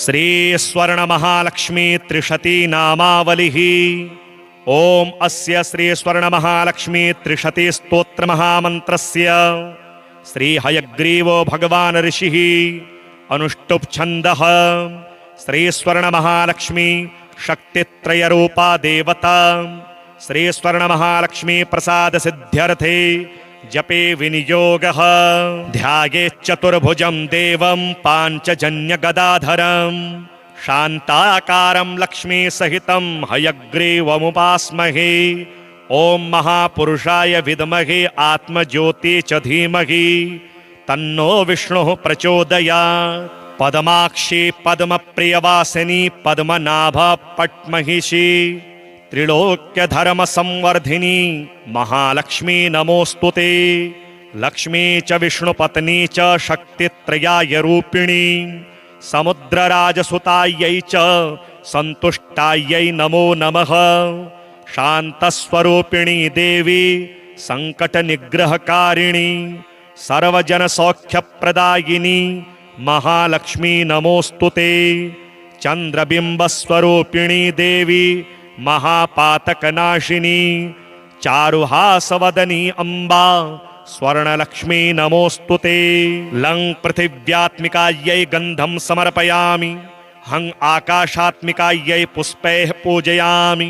श्री स्वर्ण महालक्ष्मी त्रिशती नामावलिः। ओम अस्य श्री स्वर्ण महालक्ष्मी त्रिशती स्तोत्र महामन्त्रस्य श्री हयग्रीवो भगवान् ऋषिः अनुष्टुप् छन्दः। श्री स्वर्ण महालक्ष्मी शक्तित्रयरूपा देवता। श्री स्वर्ण महालक्ष्मी प्रसाद सिद्ध्यर्थे जपे विनियोगः। ध्यायेत् चतुर्भुजं देवं पाञ्चजन्य गदाधरं शान्ताकारं लक्ष्मी सहितं हयग्रीवमुपास्महे। ओम महापुरुषाय विद्महे आत्मज्योति च धीमहि तन्नो विष्णुः प्रचोदयात्। पद्माक्षी पद्मप्रियवासिनी पद्मनाभ पट्महिषी त्रिलोक्य धर्म संवर्धिनी महालक्ष्मी नमोस्तुते। लक्ष्मी च विष्णुपत्नी च शक्तित्रयाय रूपिणी समुद्रराजसुतायै च सन्तुष्टायै नमो नमः। शान्तस्वरूपिणी देवी संकटनिग्रहकारिणी सर्वजनसौख्यप्रदायिनी महालक्ष्मी नमोस्तुते। चन्द्रबिम्बस्वरूपिणी देवी महापातकनाशिनी चारुहासवदनी अम्बा स्वर्णलक्ष्मी नमोस्तुते। लं पृथिव्यात्मिकायै गन्धं समर्पयामि हं आकाशात्मिकायै पुष्पैः पूजयामि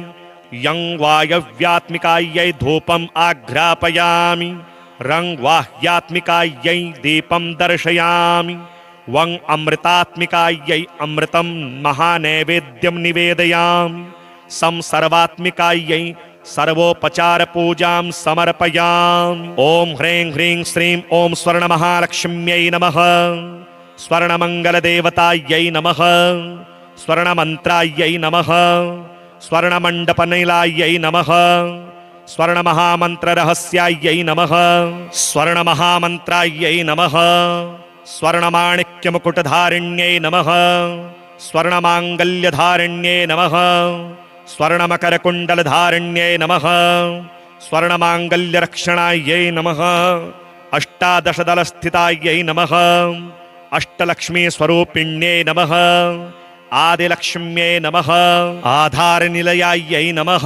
यं वायव्यात्मिकायै धूपम् आघ्रापयामि रं वाह्यात्मिकायै दीपं दर्शयामि वं अमृतात्मिकायै अमृतं महानैवेद्यं निवेदयामि सं सर्वात्मिकायै सर्वोपचार पूजां समर्पयामि। ओम ह्रीं ह्रीं श्रीं ओम स्वर्ण महालक्ष्म्यै नमः। स्वर्णमङ्गलदेवतायै नमः। स्वर्णमन्त्रायै नमः। स्वर्णमण्डपनिलायै नमः। स्वर्णमहामन्त्ररहस्यायै नमः। स्वर्णमहामन्त्रायै नमः। स्वर्णमाणिक्यमुकुटधारिण्यै नमः। स्वर्णमाङ्गल्यधारिण्यै नमः। स्वर्णमकरकुण्डलधारिण्यै नमः। स्वर्णमाङ्गल्यरक्षणायै नमः। अष्टादशदलस्थितायै नमः। अष्टलक्ष्मीस्वरूपिण्यै नमः। आदिलक्ष्म्यै नमः। आधारनिलयायै नमः।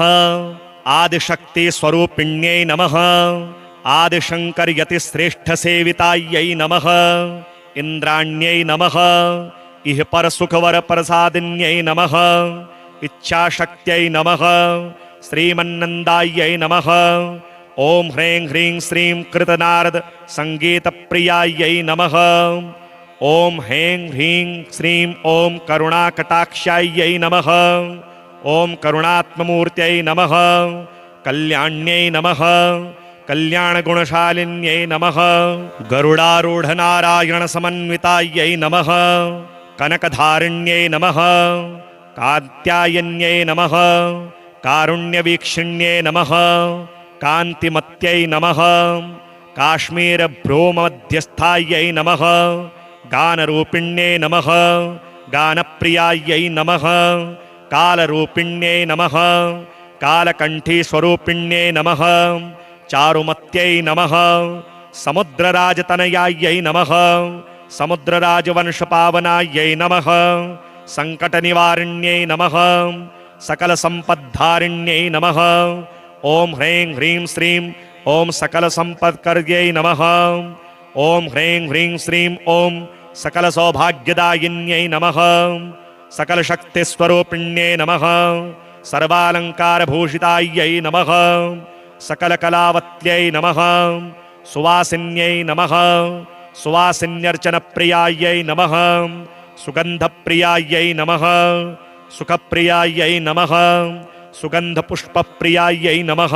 आदिशक्तिस्वरूपिण्यै नमः। आदिशङ्करयतिश्रेष्ठसेवितायै नमः। इन्द्राण्यै नमः। इह परसुखवरप्रसादिन्यै नमः। इच्छाशक्त्यै नमः। श्रीमन्नन्दायै नमः। ओम ह्रीं ह्रीं श्रीं कृतनारद संगीतप्रियायै नमः। ओम ह्रीं ह्रीं श्रीं ओम करुणाकटाक्षायै नमः। ओम करुणात्ममूर्त्यै नमः। कल्याण्यै नमः। कल्याणगुणशालिन्यै नमः। गरुडारूढनारायणसमन्वितायै नमः। कनकधारिण्यै नमः। कात्यायन्यै नमः। कारुण्यवीक्षिण्यै नमः। कान्तिमत्यै नमः। काश्मीरभ्रूमध्यस्थायै नमः। गानरूपिण्यै नमः। गानप्रियायै नमः। कालरूपिण्यै नमः। कालकण्ठीस्वरूपिण्यै नमः। चारुमत्यै नमः। समुद्रराजतनयायै नमः। समुद्रराजवंशपावनायै नमः। संकटनिवारिण्यै नमः। सकलसम्पद्धारिण्यै नमः। ओम ह्रीं ह्रीं श्रीं ओम सकलसम्पत्कर्यै नमः। ओम ह्रीं ह्रीं श्रीं ओम सकलसौभाग्यदायिन्यै नमः। सकलशक्तिस्वरूपिण्यै नमः। सर्वालङ्कारभूषितायै नमः। सकलकलावत्यै नमः। सुवासिन्यै नमः। सुवासिन्यर्चनप्रियायै नमः। सुगन्धप्रियायै नमः। सुखप्रियायै नमः। सुगन्धपुष्पप्रियायै नमः।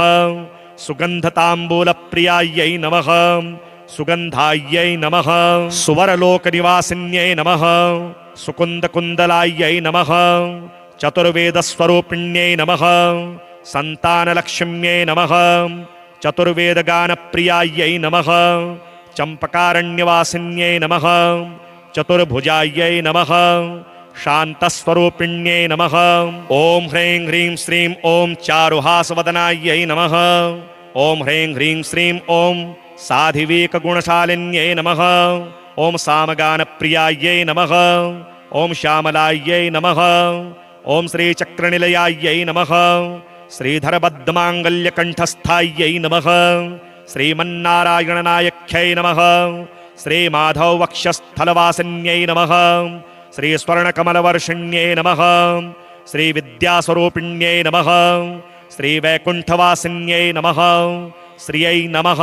सुगन्धताम्बूलप्रियायै नमः। सुगन्धायै नमः। सुवरलोकनिवासिन्यै नमः। सुकुन्दकुन्दलायै नमः। चतुर्वेदस्वरूपिण्यै नमः। सन्तानलक्ष्म्यै नमः। चतुर्वेदगानप्रियायै नमः। चम्पकारण्यवासिन्यै नमः। चतुर्भुजायै नमः। शान्तस्वरूपिण्यै नमः। ओम ह्रीं ह्रीं श्रीं ओम चारुहासवदनायै नमः। ओम ह्रीं ह्रीं श्रीं ओम साधिवीकगुणशालिन्यै नमः। ओम सामगानप्रियायै नमः। ओम श्यामलायै नमः। ओम श्री चक्रनिलयायै नमः। श्रीधरबद्धमाङ्गल्यकण्ठस्थायै नमः। श्रीमन्नारायणनायक्यै नमः। श्रीमाधववक्षस्थलवासिन्यै नमः। श्रीस्वर्णकमलवर्षिण्यै नमः। श्रीविद्यास्वरूपिण्यै नमः। श्रीवैकुण्ठवासिन्यै नमः। श्रियै नमः।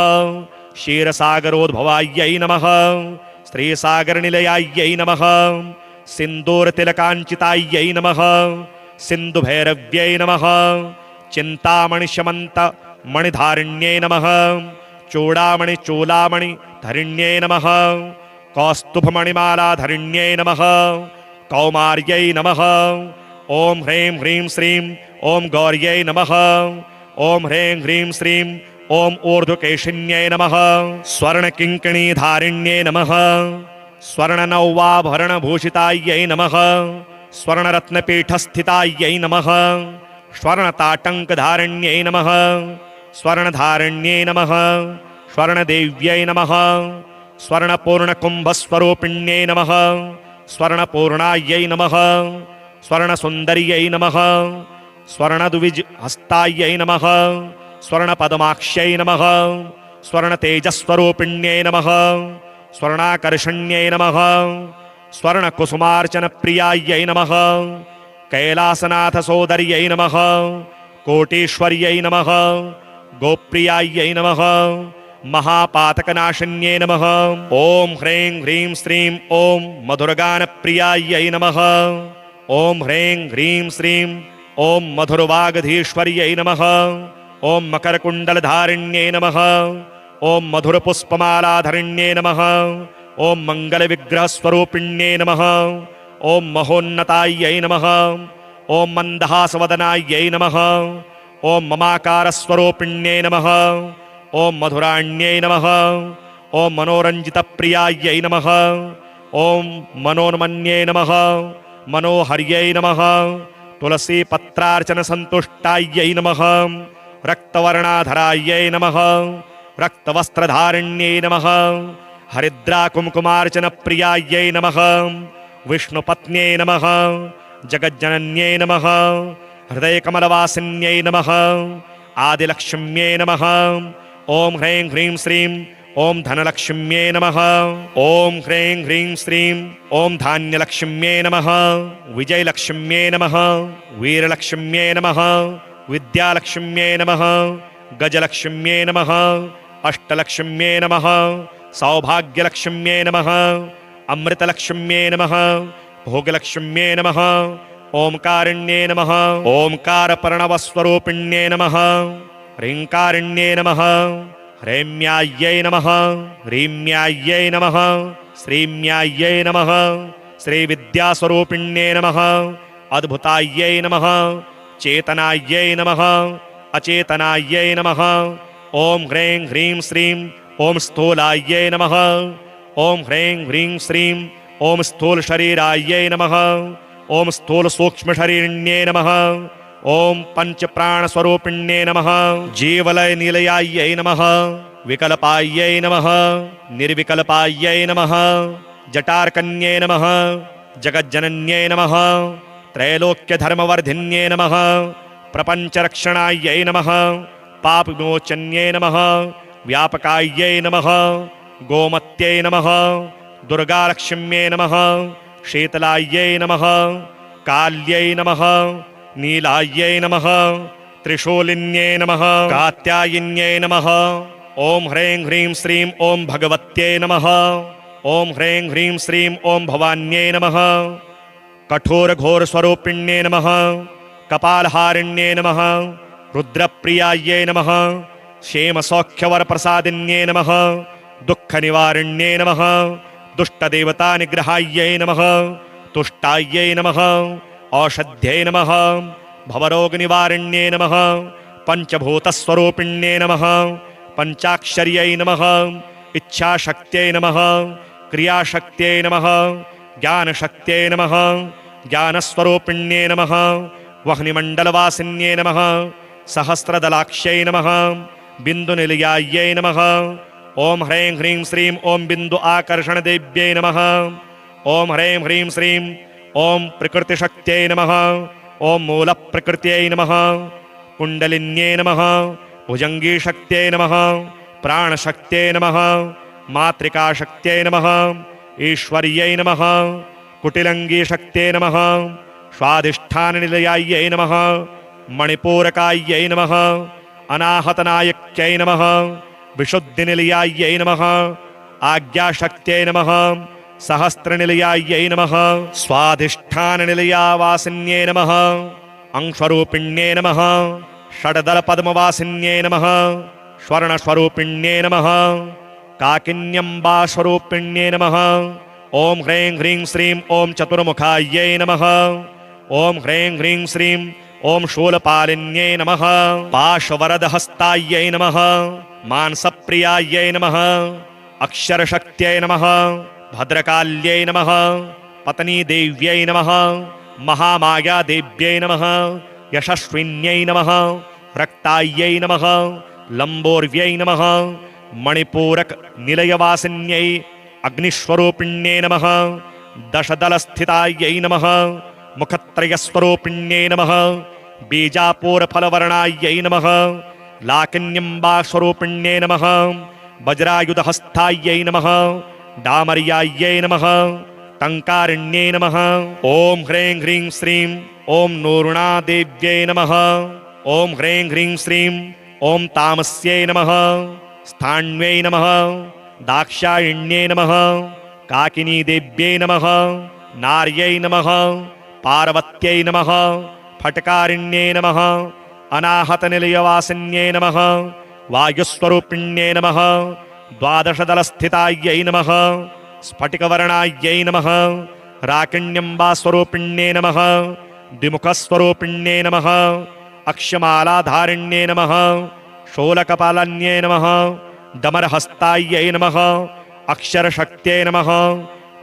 क्षीरसागरोद्भवायै नमः। श्रीसागरनिलयायै नमः। सिन्दूरतिलकाञ्चितायै नमः। सिन्धुभैरव्यै नमः। चिन्तामणिशमन्तमणिधारिण्यै नमः। चूडामणिचूलामणिधरिण्यै नमः। कौस्तुभमणिमालाधरिण्यै नमः। कौमार्यै नमः। ॐ ह्रीं ह्रीं श्रीं ॐ गौर्यै नमः। ॐ ह्रीं ह्रीं श्रीं ॐ ऊर्ध्वकेशिन्यै नमः। स्वर्णकिङ्किणीधारिण्यै नमः। स्वर्णनौवाभरणभूषितायै नमः। स्वर्णरत्नपीठस्थितायै नमः। स्वर्णताटङ्कधारिण्यै नमः। स्वर्णधारिण्यै नमः। स्वर्णदेव्यै नमः। स्वर्णपूर्णकुम्भस्वरूपिण्यै नमः। स्वर्णपूर्णायै नमः। स्वर्णसुन्दर्यै नमः। स्वर्णद्विजहस्तायै नमः। स्वर्णपद्माक्ष्यै नमः। स्वर्णतेजस्वरूपिण्यै नमः। स्वर्णाकर्षण्यै नमः। स्वर्णकुसुमार्चनप्रियायै नमः। कैलासनाथसोदर्यै नमः। कोटीश्वर्यै नमः। गोप्रियायै नमः। महापातकनाशिन्यै नमः। ॐ ह्रीं ह्रीं श्रीं ॐ मधुरगानप्रियायै नमः। ॐ ह्रीं ह्रीं श्रीं ॐ मधुरवागधीश्वर्यै नमः। ॐ मकरकुण्डलधारिण्यै नमः। ॐ मधुरपुष्पमालाधरिण्यै नमः। ॐ मङ्गलविग्रहस्वरूपिण्यै नमः। ॐ महोन्नतायै नमः। ॐ मन्दहासवदनायै नमः। ॐ ममाकारस्वरूपिण्यै नमः। ॐ मधुराण्यै नमः। ॐ मनोरञ्जितप्रियायै नमः। ॐ मनोन्मन्यै नमः। मनोहर्यै नमः। तुलसीपत्रार्चनसन्तुष्टायै नमः। रक्तवर्णाधरायै नमः। रक्तवस्त्रधारिण्यै नमः। हरिद्राकुङ्कुमार्चनप्रियायै नमः। विष्णुपत्न्यै नमः। जगज्जनन्यै नमः। हृदयकमलवासिन्यै नमः। आदिलक्ष्म्यै नमः। ॐ ह्रीं ह्रीं श्रीं ॐ धनलक्ष्म्यै नमः। ॐ ह्रीं ह्रीं श्रीं ॐ धान्यलक्ष्म्यै नमः। विजयलक्ष्म्यै नमः। वीरलक्ष्म्यै नमः। विद्यालक्ष्म्यै नमः। गजलक्ष्म्यै नमः। अष्टलक्ष्म्यै नमः। सौभाग्यलक्ष्म्यै नमः। अमृतलक्ष्म्यै नमः। भोगलक्ष्म्यै नमः। ओंकारिण्ये नमः। ओंकारप्रणवस्वरूपिण्ये नमः। ह्रीङ्कारिण्ये नमः। ह्रैम्यायै नमः। ह्रीम्यायै नमः। श्रीम्यायै नमः। श्रीविद्यास्वरूपिण्ये नमः। अद्भुतायै नमः। चेतनायै नमः। अचेतनायै नमः। ॐ ह्रीं ह्रीं श्रीं ॐ स्थूलायै नमः। ॐ ह्रीं ह्रीं श्रीं ॐ स्थूलशरीरायै नमः। ॐ स्थूलसूक्ष्मशरीरिण्ये नमः। ॐ पञ्चप्राणस्वरूपिण्ये नमः। जीवलयनिलयायै नमः। विकल्पायै नमः। निर्विकल्पायै नमः। जटार्कन्ये नमः। जगज्जनन्ये नमः। त्रैलोक्यधर्मवर्धिन्ये नमः। प्रपञ्चरक्षणायै नमः। पापविमोचन्ये नमः। व्यापकायै नमः। गोमत्यै नमः। दुर्गालक्ष्म्यै नमः। शीतलायै नमः। काल्यै नमः। नीलायै नमः। त्रिशूलिन्यै नमः। कात्यायिन्यै नमः। ॐ ह्रीं ह्रीं श्रीं ॐ भगवत्यै नमः। ॐ ह्रीं ह्रीं श्रीं ॐ भवान्यै नमः। कठोरघोरस्वरूपिण्ये नमः। कपालहारिण्ये नमः। रुद्रप्रियायै नमः। क्षेमसौख्यवरप्रसादिन्ये नमः। दुःखनिवारिण्ये नमः। दुष्टदेवतानिग्रहायै नमः। तुष्टायै नमः। औषध्यै नमः। भवरोगनिवारिण्ये नमः। पञ्चभूतस्वरूपिण्ये नमः। पञ्चाक्षर्यै नमः। इच्छाशक्त्यै नमः। क्रियाशक्त्यै नमः। ज्ञानशक्त्यै नमः। ज्ञानस्वरूपिण्ये नमः। वह्निमण्डलवासिन्ये नमः। सहस्रदलाक्ष्यै नमः। बिन्दुनिलयायै नमः। ॐ ह्रीं ह्रीं श्रीं ॐ बिन्दु आकर्षणदेव्यै नमः। ॐ ह्रीं ह्रीं श्रीं ओम प्रकृतिशक्त्यै नमः ओम मूलप्रकृत्यै नमः कुण्डलिन्यै नमः भुजङ्गीशक्त्यै नमः प्राणशक्त्यै नमः मातृकाशक्त्यै नमः ईश्वर्यै नमः कुटिलङ्गीशक्त्यै नमः स्वाधिष्ठाननिलयायै नमः मणिपूरकायै नमः अनाहतनायक्यै नमः विशुद्धिनिलयायै नमः आज्ञाशक्त्यै नमः सहस्रनिलयायै नमः स्वाधिष्ठाननिलयावासिन्यै नमः अंशरूपिण्यै नमः षड्दलपद्मवासिन्यै नमः स्वर्णस्वरूपिण्यै नमः काकिन्यम्बास्वरूपिण्यै नमः ओम ह्रीं ह्रीं श्रीं ओम चतुर्मुखायै नमः ओम ह्रीं ह्रीं श्रीं ओम शूलपालिन्यै नमः पाशवरदहस्तायै नमः मानसप्रियायै नमः अक्षरशक्त्यै नमः भद्रकाल्यै नमः पत्नीदेव्यै नमः महामायादेव्यै नमः यशस्विन्यै नमः रक्तायै नमः लम्बोर्व्यै नमः मणिपूरक निलयवासिन्यै अग्निस्वरूपिण्यै नमः दशदलस्थितायै नमः मुखत्रयस्वरूपिण्यै नमः बीजापूरफलवर्णायै नमः लाकिन्यम्बास्वरूपिण्यै नमः वज्रायुधहस्तायै नमः डामर्यायै नमः टङ्कारिण्यै नमः ॐ ह्रीं ह्रीं श्रीं ॐ नूर्णादेव्यै नमः ॐ ह्रीं ह्रीं श्रीं ॐ तामस्यै नमः स्थाण्यै नमः दाक्षायिण्यै नमः काकिनीदेव्यै नमः नार्यै नमः पार्वत्यै नमः फट्कारिण्यै नमः अनाहतनिलयवासिन्यै नमः वायुस्वरूपिण्यै नमः द्वादशदलस्थितायै नमः स्फटिकवर्णायै नमः राकिण्यम्बास्वरूपिण्यै नमः द्विमुखस्वरूपिण्यै नमः अक्षमालाधारिण्यै नमः शूलकपालन्यै नमः डमरहस्तायै नमः अक्षरशक्त्यै नमः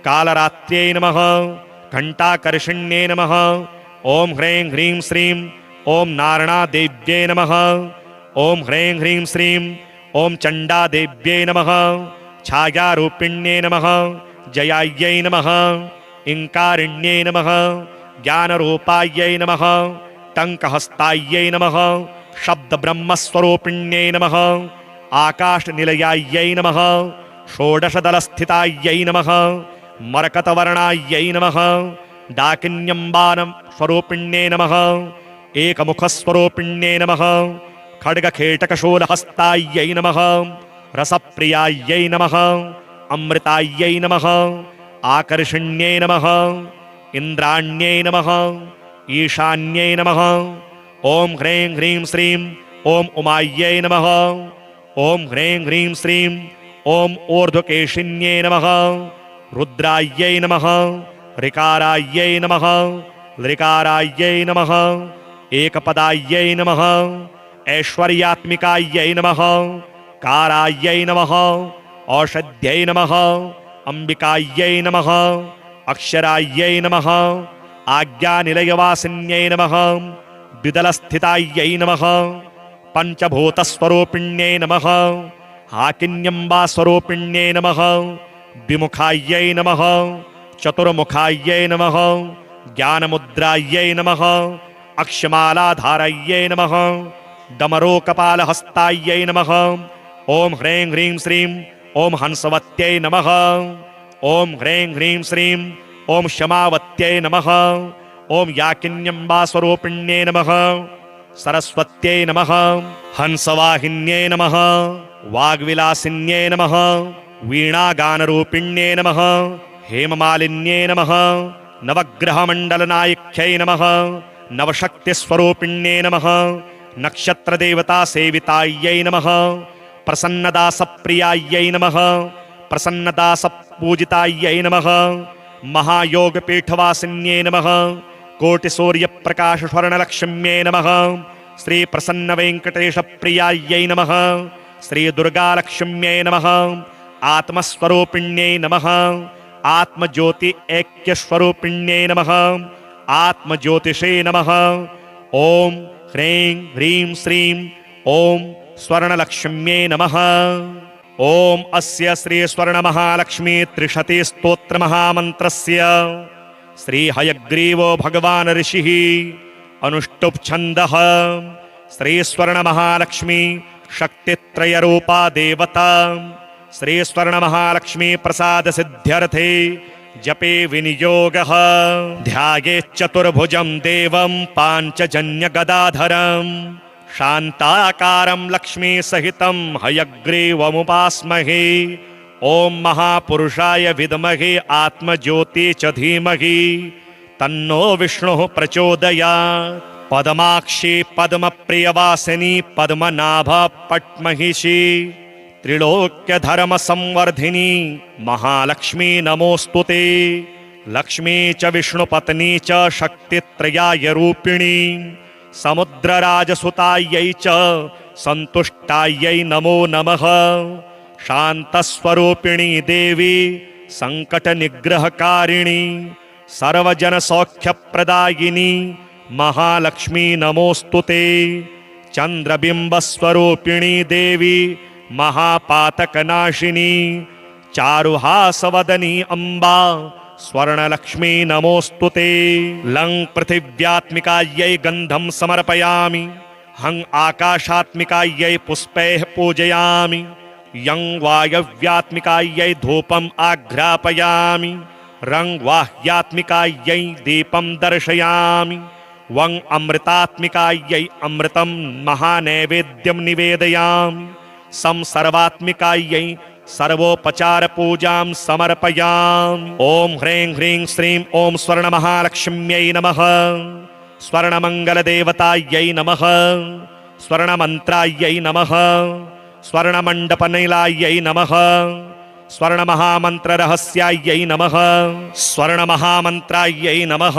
कालरात्र्यै नमः घण्टाकर्षिण्यै नमः ॐ ह्रीं ह्रीं श्रीं ॐ नारायणादेव्यै नमः ॐ ह्रीं ह्रीं श्रीं ॐ चण्डादेव्यै नमः छायारूपिण्यै नमः जयायै नमः इंकारिण्यै नमः ज्ञानरूपायै नमः टङ्कहस्तायै नमः शब्दब्रह्मस्वरूपिण्यै नमः आकाशनिलयायै नमः षोडशदलस्थितायै नमः मरकतवर्णायै नमः डाकिन्यम्बास्वरूपिण्यै नमः एकमुखस्वरूपिण्यै नमः खड्गखेटकशूलहस्तायै नमः रसप्रियायै नमः अमृतायै नमः आकर्षण्यै नमः इन्द्राण्यै नमः ईशान्यै नमः ॐ ह्रीं ह्रीं श्रीं ॐ उमायै नमः ॐ ह्रीं ह्रीं श्रीं ॐ ऊर्ध्वकेशिन्यै नमः रुद्रायै नमः ऋकारायै नमः लृकारायै नमः एकपदायै नमः ऐश्वर्यात्मिकायै नमः कारायै नमः औषध्यै नमः अंबिकायै नमः अक्षरायै नमः आज्ञानिलयवासिन्यै नमः द्विदलस्थितायै नमः पंचभूतस्वरूपिण्यै नमः हाकिन्यम्बास्वरूपिण्यै नमः द्विमुखायै नमः चतुर्मुखायै नमः ज्ञानमुद्रायै नमः अक्षमालाधारयै नमः डमरोकपालहस्तायै नमः ॐ ह्रीं ह्रीं श्रीं ॐ हंसवत्यै नमः ॐ ह्रीं ह्रीं श्रीं ॐ क्षमावत्यै नमः ॐ याकिन्यम्बास्वरूपिण्यै नमः सरस्वत्यै नमः हंसवाहिन्यै नमः वाग्विलासिन्यै नमः वीणागानरूपिण्यै नमः हेममालिन्यै नमः नवग्रहमण्डलनायक्यै नमः नवशक्तिस्वरूपिण्यै नमः नक्षत्रदेवतासेवितायै नमः प्रसन्नदासप्रियायै नमः प्रसन्नदासपूजितायै नमः महायोगपीठवासिन्यै नमः कोटिसूर्यप्रकाशस्वर्णलक्ष्म्यै नमः श्रीप्रसन्नवेङ्कटेशप्रियायै नमः श्रीदुर्गालक्ष्म्यै नमः आत्मस्वरूपिण्यै नमः आत्मज्योति ऐक्यस्वरूपिण्यै नमः आत्मज्योतिषे नमः ॐ ह्रीं ह्रीं श्रीं ॐ स्वर्णलक्ष्म्यै नमः ॐ अस्य श्री स्वर्णमहालक्ष्मी त्रिशतिस्तोत्रमहामन्त्रस्य श्रीहयग्रीवो भगवान् ऋषिः अनुष्टुप् छन्दः श्रीस्वर्णमहालक्ष्मी शक्तित्रयरूपा देवता श्रीस्वर्णमहालक्ष्मी प्रसादसिद्ध्यर्थे जपे विनियोगः ध्यायेच्चतुर्भुजं देवं पाञ्चजन्यगदाधरं शान्ताकारं लक्ष्मीसहितं हयग्रीवमुपास्महे ॐ महापुरुषाय विद्महे आत्मज्योति च धीमहि तन्नो विष्णुः प्रचोदयात् पद्माक्षी पद्मप्रियवासिनी पद्मनाभ पट्महिषी त्रिलोक्यधर्मसंवर्धिनी महालक्ष्मी नमोऽस्तुते लक्ष्मी च विष्णुपत्नी च शक्तित्रयाय रूपिणी समुद्रराजसुतायै च सन्तुष्टायै नमो नमः शान्तस्वरूपिणी देवी सङ्कटनिग्रहकारिणी सर्वजनसौख्यप्रदायिनी महालक्ष्मी नमोऽस्तुते चन्द्रबिम्बस्वरूपिणी देवी महापातकनाशिनी चारुहासवदनी अम्बा स्वर्णलक्ष्मी नमोऽस्तुते लं पृथिव्यात्मिकायै गन्धं समर्पयामि हं आकाशात्मिकायै पुष्पैः पूजयामि यं वायव्यात्मिकायै धूपम् आघ्रापयामि रं वाह्यात्मिकायै दीपं दर्शयामि वं अमृतात्मिकायै अमृतं महानैवेद्यं निवेदयामि सं सर्वात्मिकायै सर्वोपचारपूजां समर्पयामि ॐ ह्रीं ह्रीं श्रीं ॐ स्वर्णमहालक्ष्म्यै नमः स्वर्णमङ्गलदेवतायै नमः स्वर्णमन्त्रायै नमः स्वर्णमण्डपनिलायै नमः स्वर्णमहामन्त्ररहस्यायै नमः स्वर्णमहामन्त्रायै नमः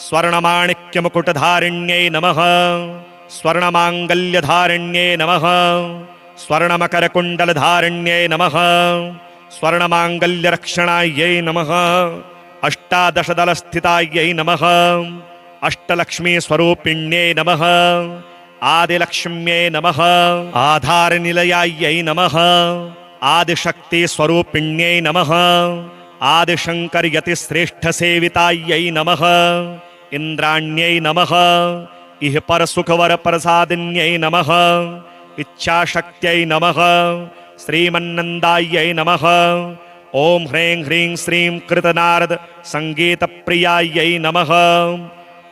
स्वर्णमाणिक्यमुकुटधारिण्यै नमः स्वर्णमाङ्गल्यधारिण्यै नमः स्वर्णमकरकुण्डलधारिण्यै नमः स्वर्णमाङ्गल्यरक्षणायै नमः अष्टादशदलस्थितायै नमः अष्टलक्ष्मीस्वरूपिण्यै नमः आदिलक्ष्म्यै नमः आधारनिलयायै नमः आदिशक्तिस्वरूपिण्यै नमः आदिशङ्करयतिश्रेष्ठसेवितायै नमः इन्द्राण्यै नमः इह परसुखवरप्रसादिन्यै नमः इच्छाशक्त्यै नमः श्रीमन्नन्दायै नमः ॐ ह्रीं ह्रीं श्रीं कृतनारद सङ्गीतप्रियायै नमः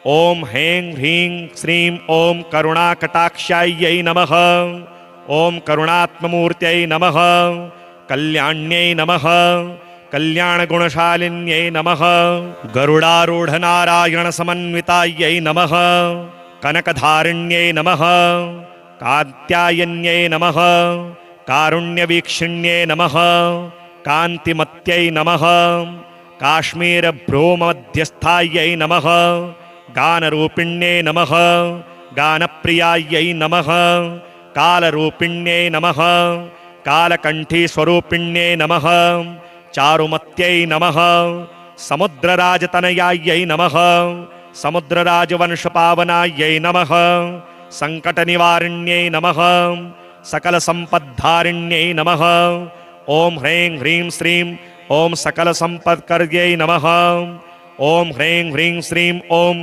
ॐ ह्रीं ह्रीं श्रीं ॐ करुणाकटाक्षायै नमः ॐ करुणात्ममूर्त्यै नमः कल्याण्यै नमः कल्याणगुणशालिन्यै नमः गरुडारूढनारायणसमन्वितायै नमः कनकधारिण्यै नमः कात्यायन्यै नमः कारुण्यवीक्षिण्यै नमः कान्तिमत्यै नमः काश्मीरभ्रूमध्यस्थायै नमः गानरूपिण्यै नमः गानप्रियायै नमः कालरूपिण्यै नमः कालकण्ठीस्वरूपिण्यै नमः चारुमत्यै नमः समुद्रराजतनयायै नमः समुद्रराजवंशपावनायै नमः सङ्कटनिवारिण्यै नमः सकलसम्पद्धारिण्यै नमः ॐ ह्रीं ह्रीं श्रीं ॐ सकलसम्पत्कर्यै नमः ॐ ह्रीं ह्रीं श्रीं ॐ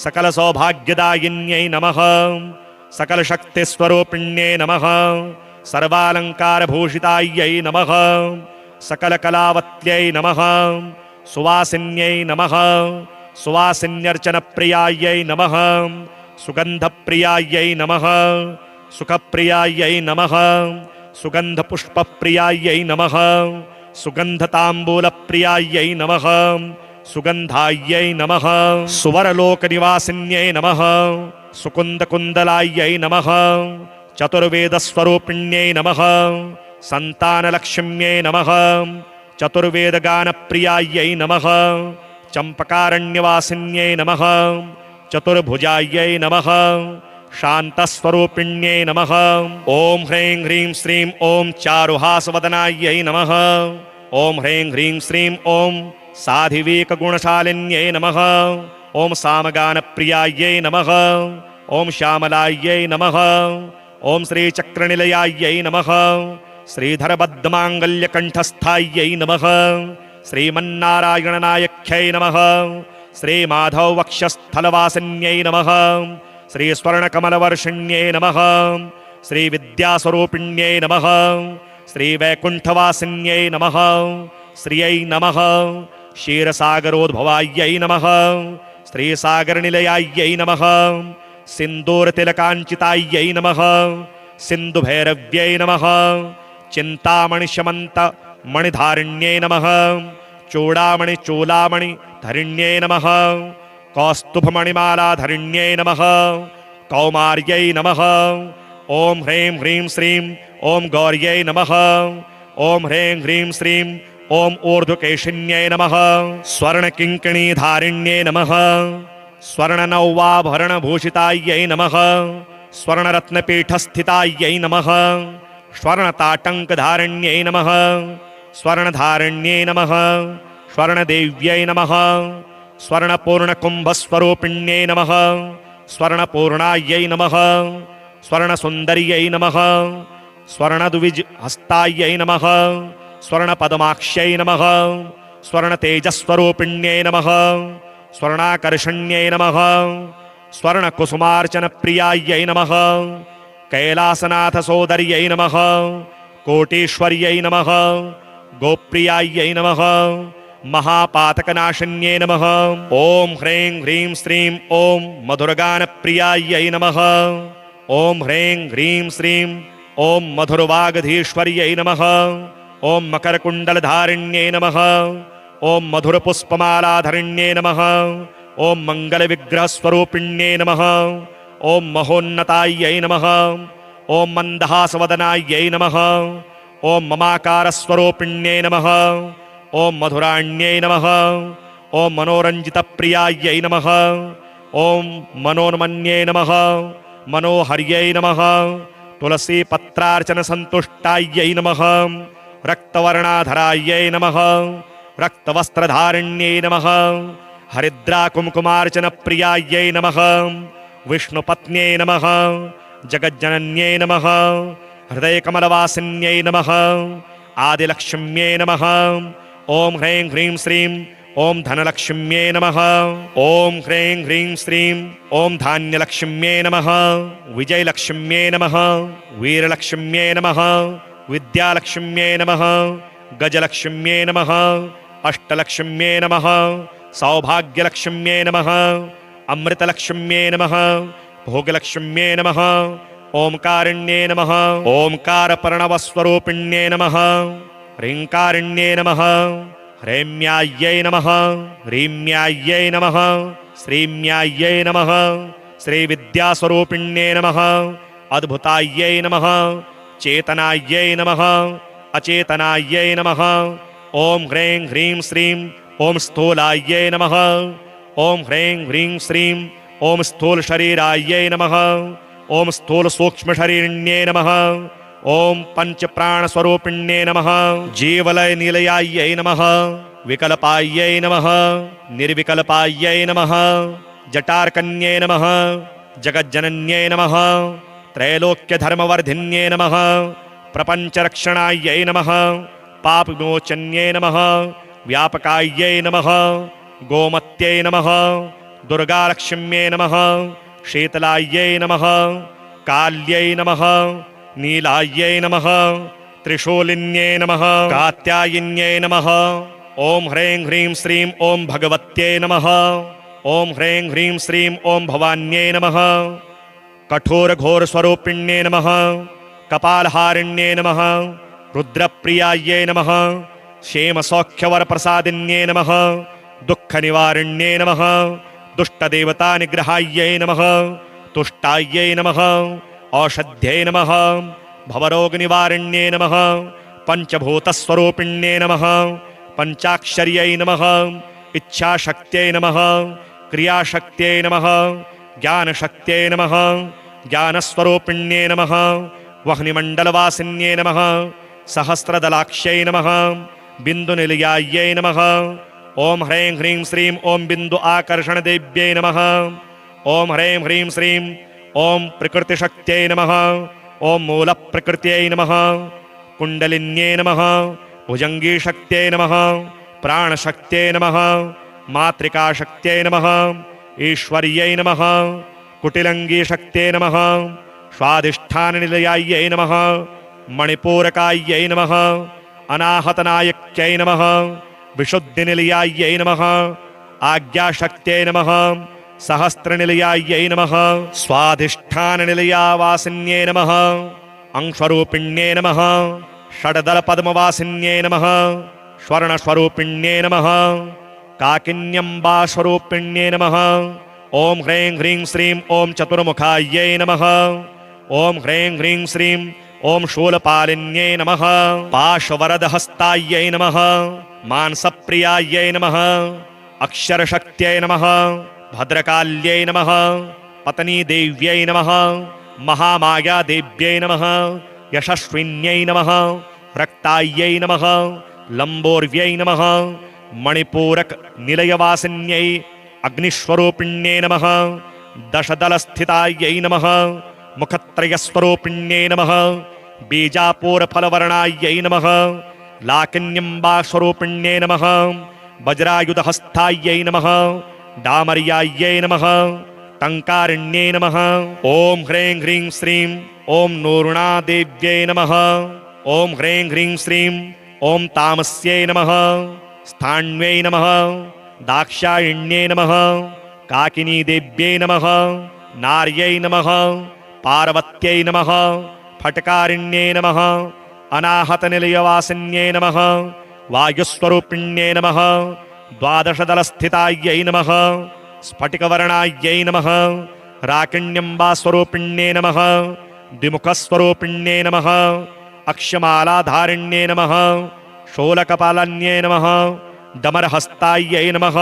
सकलसौभाग्यदायिन्यै नमः सकलशक्तिस्वरूपिण्यै नमः सर्वालङ्कारभूषितायै नमः सकलकलावत्यै नमः सुवासिन्यै नमः सुवासिन्यर्चनप्रियायै नमः सुगन्धप्रियायै नमः सुखप्रियायै नमः सुगन्धपुष्पप्रियायै नमः सुगन्धताम्बूलप्रियायै नमः सुगन्धायै नमः सुवरलोकनिवासिन्यै नमः सुकुन्दकुन्दलायै नमः चतुर्वेदस्वरूपिण्यै नमः सन्तानलक्ष्म्यै नमः चतुर्वेदगानप्रियायै नमः चम्पकारण्यवासिन्यै नमः चतुर्भुजायै नमः शान्तस्वरूपिण्यै नमः ॐ ह्रीं ह्रीं श्रीं ॐ चारुहासवदनायै नमः ॐ ह्रीं ह्रीं श्रीं ॐ साधिवीकगुणशालिन्यै नमः ॐ सामगानप्रियायै नमः ॐ श्यामलायै नमः ॐ श्रीचक्रनिलयायै नमः श्रीधरबद्धमाङ्गल्यकण्ठस्थायै नमः श्रीमन्नारायणनायक्यै नमः श्रीमाधव वक्षस्थलवासिन्यै नमः श्रीस्वर्णकमलवर्षिण्यै नमः श्रीविद्यास्वरूपिण्यै नमः श्रीवैकुण्ठवासिन्यै नमः श्रियै नमः क्षीरसागरोद्भवायै नमः श्रीसागरनिलयायै नमः सिन्दूरतिलकाञ्चितायै नमः सिन्धुभैरव्यै नमः चिन्तामणिशमन्तमणिधारिण्यै नमः चूडामणिचूलामणिधरिण्यै नमः कौस्तुभमणिमालाधरिण्यै नमः कौमार्यै नमः ॐ ह्रीं ह्रीं श्रीं ॐ गौर्यै नमः ॐ ह्रीं ह्रीं श्रीं ॐ ऊर्ध्वकेशिन्यै नमः स्वर्णकिङ्किणीधारिण्यै नमः स्वर्णनौवाभरणभूषितायै नमः स्वर्णरत्नपीठस्थितायै नमः स्वर्णताटङ्कधारिण्यै नमः स्वर्णधारिण्यै नमः स्वर्णदेव्यै नमः स्वर्णपूर्णकुम्भस्वरूपिण्यै नमः स्वर्णपूर्णायै नमः स्वर्णसुन्दर्यै नमः स्वर्णद्विजहस्तायै नमः स्वर्णपद्माक्ष्यै नमः स्वर्णतेजस्वरूपिण्यै नमः स्वर्णाकर्षण्यै नमः स्वर्णकुसुमार्चनप्रियायै नमः कैलासनाथसोदर्यै नमः कोटीश्वर्यै नमः गोप्रियायै नमः महापातकनाशिन्यै नमः ॐ ह्रीं ह्रीं श्रीं ॐ मधुरगानप्रियायै नमः ॐ ह्रीं ह्रीं श्रीं ॐ मधुरवागधीश्वर्यै नमः ॐ मकरकुण्डलधारिण्यै नमः ॐ मधुरपुष्पमालाधरिण्यै नमः ॐ मङ्गलविग्रहस्वरूपिण्यै नमः ॐ महोन्नतायै नमः ॐ मन्दहासवदनायै नमः ॐ ममाकारस्वरूपिण्यै नमः ॐ मधुराण्यै नमः ॐ मनोरञ्जितप्रियायै नमः ॐ मनोन्मन्यै नमः मनोहर्यै नमः तुलसीपत्रार्चनसन्तुष्टायै नमः रक्तवर्णाधरायै नमः रक्तवस्त्रधारिण्यै नमः हरिद्राकुङ्कुमार्चनप्रियायै नमः विष्णुपत्न्यै नमः जगज्जनन्यै नमः हृदयकमलवासिन्यै नमः आदिलक्ष्म्यै नमः ॐ ह्रीं ह्रीं श्रीं ॐ धनलक्ष्म्यै नमः ॐ ह्रीं ह्रीं श्रीं ॐ धान्यलक्ष्म्यै नमः विजयलक्ष्म्यै नमः वीरलक्ष्म्यै नमः विद्यालक्ष्म्यै नमः गजलक्ष्म्यै नमः अष्टलक्ष्म्यै नमः सौभाग्यलक्ष्म्यै नमः अमृतलक्ष्म्यै नमः भोगलक्ष्म्यै नमः ओंकारिण्ये नमः ओंकारप्रणवस्वरूपिण्ये नमः ह्रींकारिण्ये नमः ह्रैम्यायै नमः ह्रीम्यायै नमः श्रीम्यायै नमः श्रीविद्यास्वरूपिण्ये नमः अद्भुतायै नमः चेतनायै नमः अचेतनायै नमः ॐ ह्रीं ह्रीं श्रीं ॐ स्थूलायै नमः ॐ ह्रीं ह्रीं श्रीं ॐ स्थूलशरीरायै नमः ॐ स्थूलसूक्ष्मशरीरिण्ये नमः ॐ पञ्चप्राणस्वरूपिण्ये नमः जीवलयनिलयायै नमः विकल्पायै नमः निर्विकल्पायै नमः जटार्कन्ये नमः जगज्जनन्ये नमः त्रैलोक्यधर्मवर्धिन्ये नमः प्रपञ्चरक्षणायै नमः पापविमोचन्ये नमः व्यापकायै नमः गोमत्यै नमः दुर्गालक्ष्म्यै नमः शीतलायै नमः काल्यै नमः नीलायै नमः त्रिशूलिन्यै नमः कात्यायिन्यै नमः ॐ ह्रीं ह्रीं श्रीं ॐ भगवत्यै नमः ॐ ह्रीं ह्रीं श्रीं ॐ भवान्यै नमः कठोरघोरस्वरूपिण्ये नमः कपालहारिण्ये नमः रुद्रप्रियायै नमः क्षेमसौख्यवरप्रसादिन्ये नमः दुःखनिवारिण्ये नमः दुष्टदेवतानिग्रहायै नमः तुष्टायै नमः औषध्यै नमः भवरोगनिवारिण्ये नमः पञ्चभूतस्वरूपिण्ये नमः पञ्चाक्षर्यै नमः इच्छाशक्त्यै नमः क्रियाशक्त्यै नमः ज्ञानशक्त्यै नमः ज्ञानस्वरूपिण्ये नमः वह्निमण्डलवासिन्ये नमः सहस्रदलाक्ष्यै नमः बिन्दुनिलयायै नमः ॐ ह्रीं ह्रीं श्रीं ॐ बिन्दु आकर्षणदेव्यै नमः ॐ ह्रीं ह्रीं श्रीं ॐ प्रकृतिशक्त्यै नमः ॐ मूलप्रकृत्यै नमः कुण्डलिन्यै नमः भुजङ्गीशक्त्यै नमः प्राणशक्त्यै नमः मातृकाशक्त्यै नमः ईश्वर्यै नमः कुटिलङ्गीशक्त्यै नमः स्वाधिष्ठाननिलयायै नमः मणिपूरकायै नमः अनाहतनायक्यै नमः विशुद्धिनिलयायै नमः आज्ञाशक्त्यै नमः सहस्रनिलयायै नमः स्वाधिष्ठाननिलयावासिन्यै नमः अंशरूपिण्यै नमः षड्दलपद्मवासिन्यै नमः स्वर्णस्वरूपिण्यै नमः काकिन्यम्बास्वरूपिण्यै नमः ॐ ह्रीं ह्रीं श्रीं ॐ चतुर्मुखायै नमः ॐ ह्रीं ह्रीं श्रीं ॐ शूलपालिन्यै नमः पाशवरदहस्तायै नमः मांसप्रियायै नमः अक्षरशक्त्यै नमः भद्रकाल्यै नमः पत्नीदेव्यै नमः महामायादेव्यै नमः यशस्विन्यै नमः रक्तायै नमः लम्बोर्व्यै नमः मणिपूरक निलयवासिन्यै अग्निस्वरूपिण्यै नमः दशदलस्थितायै नमः मुखत्रयस्वरूपिण्यै नमः बीजापूरफलवर्णायै नमः लाकिन्यम्बास्वरूपिण्यै नमः वज्रायुधहस्तायै नमः डामर्यायै नमः टङ्कारिण्यै नमः ॐ ह्रीं ह्रीं श्रीं ॐ नूर्णादेव्यै नमः ॐ ह्रीं ह्रीं श्रीं ॐ तामस्यै नमः स्थाण्यै नमः दाक्षायिण्यै नमः काकिनीदेव्यै नमः नार्यै नमः पार्वत्यै नमः फट्कारिण्यै नमः अनाहतनिलयवासिन्यै नमः वायुस्वरूपिण्यै नमः द्वादशदलस्थितायै नमः स्फटिकवर्णायै नमः राकिण्यम्बास्वरूपिण्यै नमः द्विमुखस्वरूपिण्यै नमः अक्षमालाधारिण्यै नमः शोलकपालन्यै नमः डमरहस्तायै नमः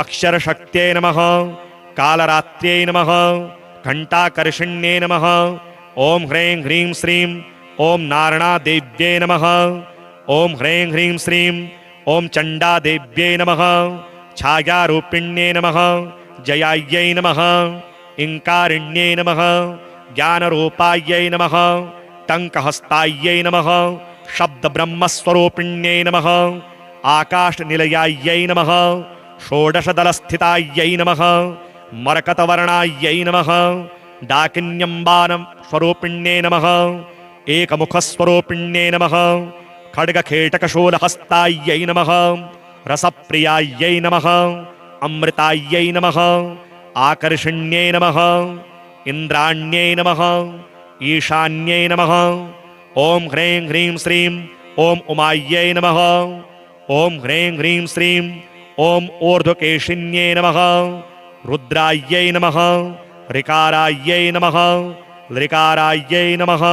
अक्षरशक्त्यै नमः कालरात्र्यै नमः घण्टाकर्षिण्यै नमः ॐ ह्रीं ह्रीं श्रीं ॐ नारायणादेव्यै नमः ॐ ह्रीं ह्रीं श्रीं ॐ चण्डादेव्यै नमः छायारूपिण्यै नमः जयायै नमः इंकारिण्यै नमः ज्ञानरूपायै नमः टङ्कहस्तायै नमः शब्दब्रह्मस्वरूपिण्यै नमः आकाशनिलयायै नमः षोडशदलस्थितायै नमः मरकतवर्णायै नमः डाकिन्यम्बास्वरूपिण्यै नमः एकमुखस्वरूपिण्यै नमः खड्गखेटकशूलहस्तायै नमः रसप्रियायै नमः अमृतायै नमः आकर्षण्यै नमः इन्द्राण्यै नमः ईशान्यै नमः ॐ ह्रीं ह्रीं श्रीं ॐ उमायै नमः ॐ ह्रीं ह्रीं श्रीं ॐ ऊर्ध्वकेशिन्यै नमः रुद्रायै नमः ऋकारायै नमः लृकारायै नमः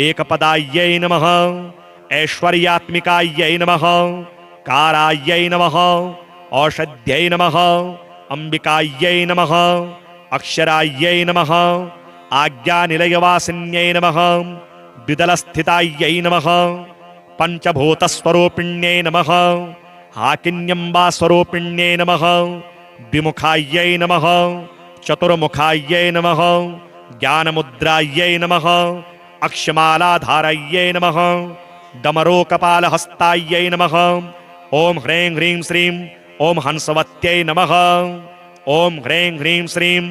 एकपदायै नमः ऐश्वर्यात्मिकायै नमः कारायै नमः औषध्यै नमः अंबिकायै नमः अक्षरायै नमः आज्ञानिलयवासिन्यै नमः द्विदलस्थितायै नमः पंचभूतस्वरूपिण्यै नमः हाकिन्यम्बास्वरूपिण्यै नमः द्विमुखायै नमः चतुर्मुखायै नमः ज्ञानमुद्रायै नमः अक्षमालाधारयै नमः डमरोकपालहस्तायै नमः ॐ ह्रीं ह्रीं श्रीं ॐ हंसवत्यै नमः ॐ ह्रीं ह्रीं श्रीं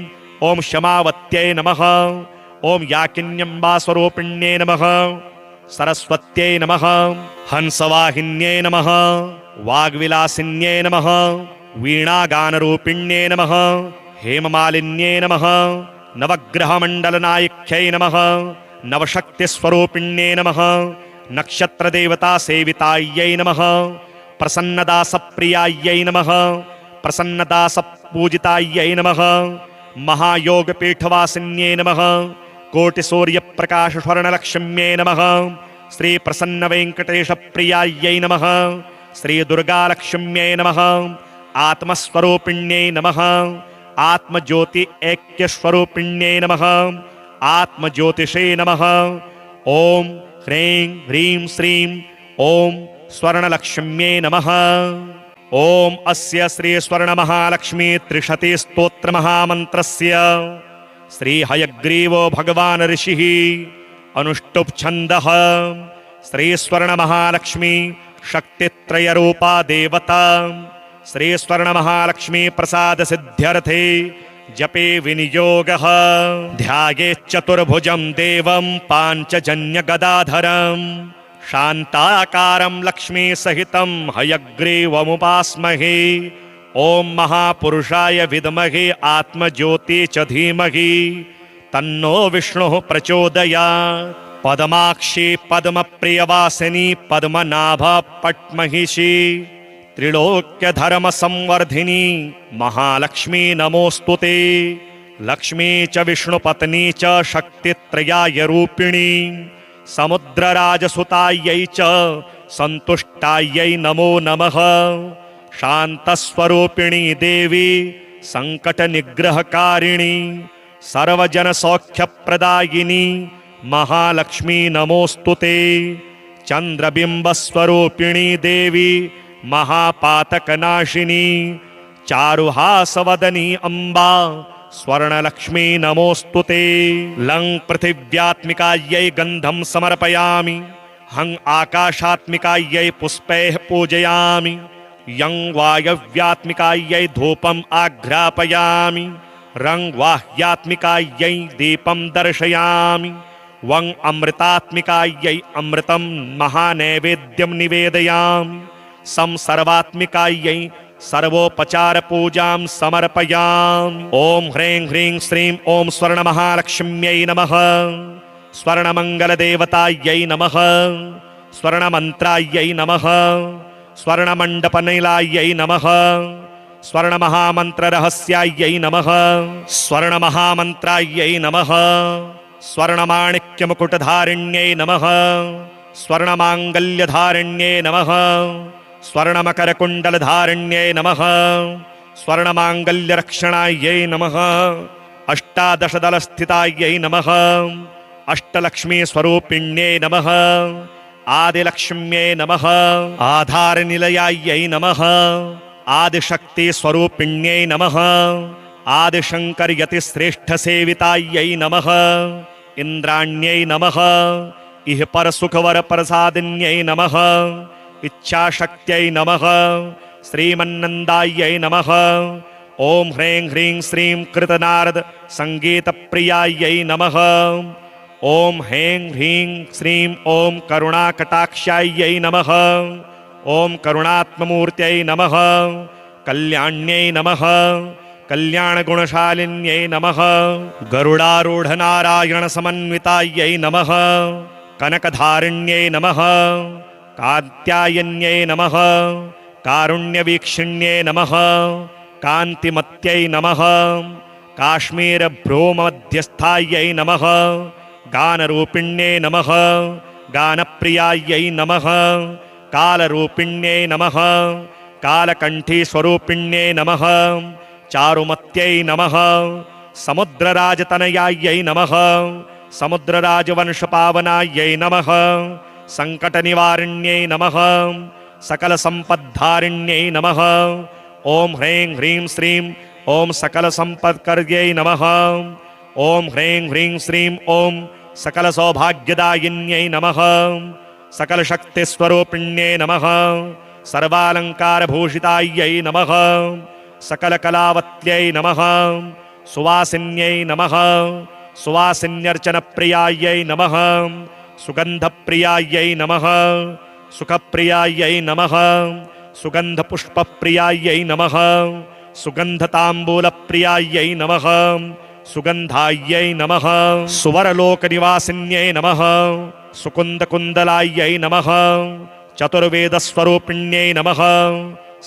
ॐ क्षमावत्यै नमः ॐ याकिन्यम्बास्वरूपिण्यै नमः सरस्वत्यै नमः हंसवाहिन्यै नमः वाग्विलासिन्यै नमः वीणागानरूपिण्यै नमः हेममालिन्यै नमः नवग्रहमण्डलनायक्यै नमः नवशक्तिस्वरूपिण्यै नमः नक्षत्रदेवतासेवितायै नमः प्रसन्नदासप्रियायै नमः प्रसन्नदासपूजितायै नमः महायोगपीठवासिन्यै नमः कोटिसूर्यप्रकाशस्वर्णलक्ष्म्यै नमः श्रीप्रसन्नवेङ्कटेशप्रियायै नमः श्रीदुर्गालक्ष्म्यै नमः आत्मस्वरूपिण्यै नमः आत्मज्योति ऐक्यस्वरूपिण्यै नमः आत्मज्योतिषे नमः ॐ ह्रीं ह्रीं श्रीं ॐ स्वर्णलक्ष्म्यै नमः ॐ अस्य श्री स्वर्णमहालक्ष्मी त्रिशती स्तोत्रमहामन्त्रस्य श्री हयग्रीवो भगवान् ऋषिः अनुष्टुप् छन्दः श्री स्वर्णमहालक्ष्मी शक्तित्रयरूपा देवता श्रीस्वर्णमहालक्ष्मी प्रसाद सिद्ध्यर्थे जपे विनियोगः ध्यायेच्चतुर्भुजं देवं पाञ्चजन्यगदाधरं शान्ताकारं लक्ष्मीसहितं हयग्रीवमुपास्महे ॐ महापुरुषाय विद्महे आत्मज्योति च धीमहि तन्नो विष्णुः प्रचोदयात् पद्माक्षी पद्मप्रियवासिनी पद्मनाभ पट्महिषी त्रिलोक्यधर्मसंवर्धिनी महालक्ष्मी नमोस्तुते लक्ष्मी च विष्णुपत्नी च शक्तित्रयाय रूपिणी समुद्रराजसुतायै च सन्तुष्टायै नमो नमः शान्तस्वरूपिणी देवी सङ्कटनिग्रहकारिणी सर्वजनसौख्यप्रदायिनी महालक्ष्मी नमोस्तुते चन्द्रबिम्बस्वरूपिणी देवी महापातकनाशिनी चारुहासवदनी अम्बा स्वर्णलक्ष्मी नमोस्तुते लं पृथिव्यात्मिकायै गन्धं समर्पयामि हं आकाशात्मिकायै पुष्पैः पूजयामि यं वायव्यात्मिकायै धूपम् आघ्रापयामि रं वाह्यात्मिकायै दीपं दर्शयामि वं अमृतात्मिकायै अमृतं महानैवेद्यं निवेदयामि सं सर्वात्मिकायै सर्वोपचारपूजां समर्पयामि ॐ ह्रीं ह्रीं श्रीं ॐ स्वर्णमहालक्ष्म्यै नमः स्वर्णमङ्गलदेवतायै नमः स्वर्णमन्त्रायै नमः स्वर्णमण्डपनिलायै नमः स्वर्णमहामन्त्ररहस्यायै नमः स्वर्णमहामन्त्रायै नमः स्वर्णमाणिक्यमुकुटधारिण्यै नमः स्वर्णमाङ्गल्यधारिण्यै नमः स्वर्णमकरकुण्डलधारिण्यै नमः स्वर्णमाङ्गल्यरक्षणायै नमः अष्टादशदलस्थितायै नमः अष्टलक्ष्मीस्वरूपिण्यै नमः आदिलक्ष्म्यै नमः आधारनिलयायै नमः आदिशक्तिस्वरूपिण्यै नमः आदिशङ्करयतिश्रेष्ठसेवितायै नमः इन्द्राण्यै नमः इह परसुखवरप्रसादिन्यै नमः इच्छाशक्त्यै नमः श्रीमन्नन्दायै नमः ॐ ह्रीं ह्रीं श्रीं कृतनारद सङ्गीतप्रियायै नमः ॐ ह्रीं ह्रीं श्रीं ॐ करुणाकटाक्षायै नमः ॐ करुणात्ममूर्त्यै नमः कल्याण्यै नमः कल्याणगुणशालिन्यै नमः गरुडारूढनारायणसमन्वितायै नमः कनकधारिण्यै नमः कात्यायन्यै नमः कारुण्यवीक्षिण्यै नमः कान्तिमत्यै नमः काश्मीरभ्रूमध्यस्थायै नमः गानरूपिण्यै नमः गानप्रियायै नमः कालरूपिण्यै नमः कालकण्ठीस्वरूपिण्यै नमः चारुमत्यै नमः समुद्रराजतनयायै नमः समुद्रराजवंशपावनायै नमः सङ्कटनिवारिण्यै नमः सकलसम्पद्धारिण्यै नमः ॐ ह्रीं ह्रीं श्रीं ॐ सकलसम्पत्कर्यै नमः ॐ ह्रीं ह्रीं श्रीं ॐ सकलसौभाग्यदायिन्यै नमः सकलशक्तिस्वरूपिण्यै नमः सर्वालङ्कारभूषितायै नमः सकलकलावत्यै नमः सुवासिन्यै नमः सुवासिन्यर्चनप्रियायै नमः सुगन्धप्रियायै नमः सुखप्रियायै नमः सुगन्धपुष्पप्रियायै नमः सुगन्धताम्बूलप्रियायै नमः सुगन्धायै नमः सुवरलोकनिवासिन्यै नमः सुकुन्दकुन्दलायै नमः चतुर्वेदस्वरूपिण्यै नमः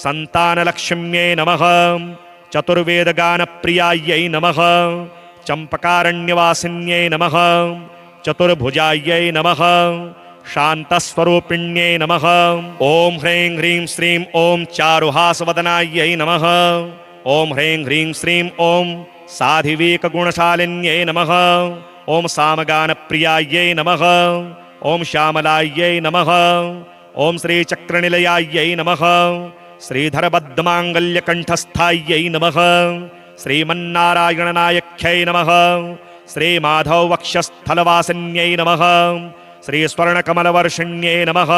सन्तानलक्ष्म्यै नमः चतुर्वेदगानप्रियायै नमः चम्पकारण्यवासिन्यै नमः चतुर्भुजायै नमः शान्तस्वरूपिण्यै नमः ॐ ह्रीं ह्रीं श्रीं ॐ चारुहासवदनायै नमः ॐ ह्रीं ह्रीं श्रीं ॐ साधिवेकगुणशालिन्यै नमः ॐ सामगानप्रियायै नमः ॐ श्यामलायै नमः ॐ श्रीचक्रनिलयायै नमः श्रीधरबद्धमाङ्गल्यकण्ठस्थायै नमः श्रीमन्नारायणनायक्यै नमः श्रीमाधववक्षस्थलवासिन्यै नमः श्रीस्वर्णकमलवर्षिण्यै नमः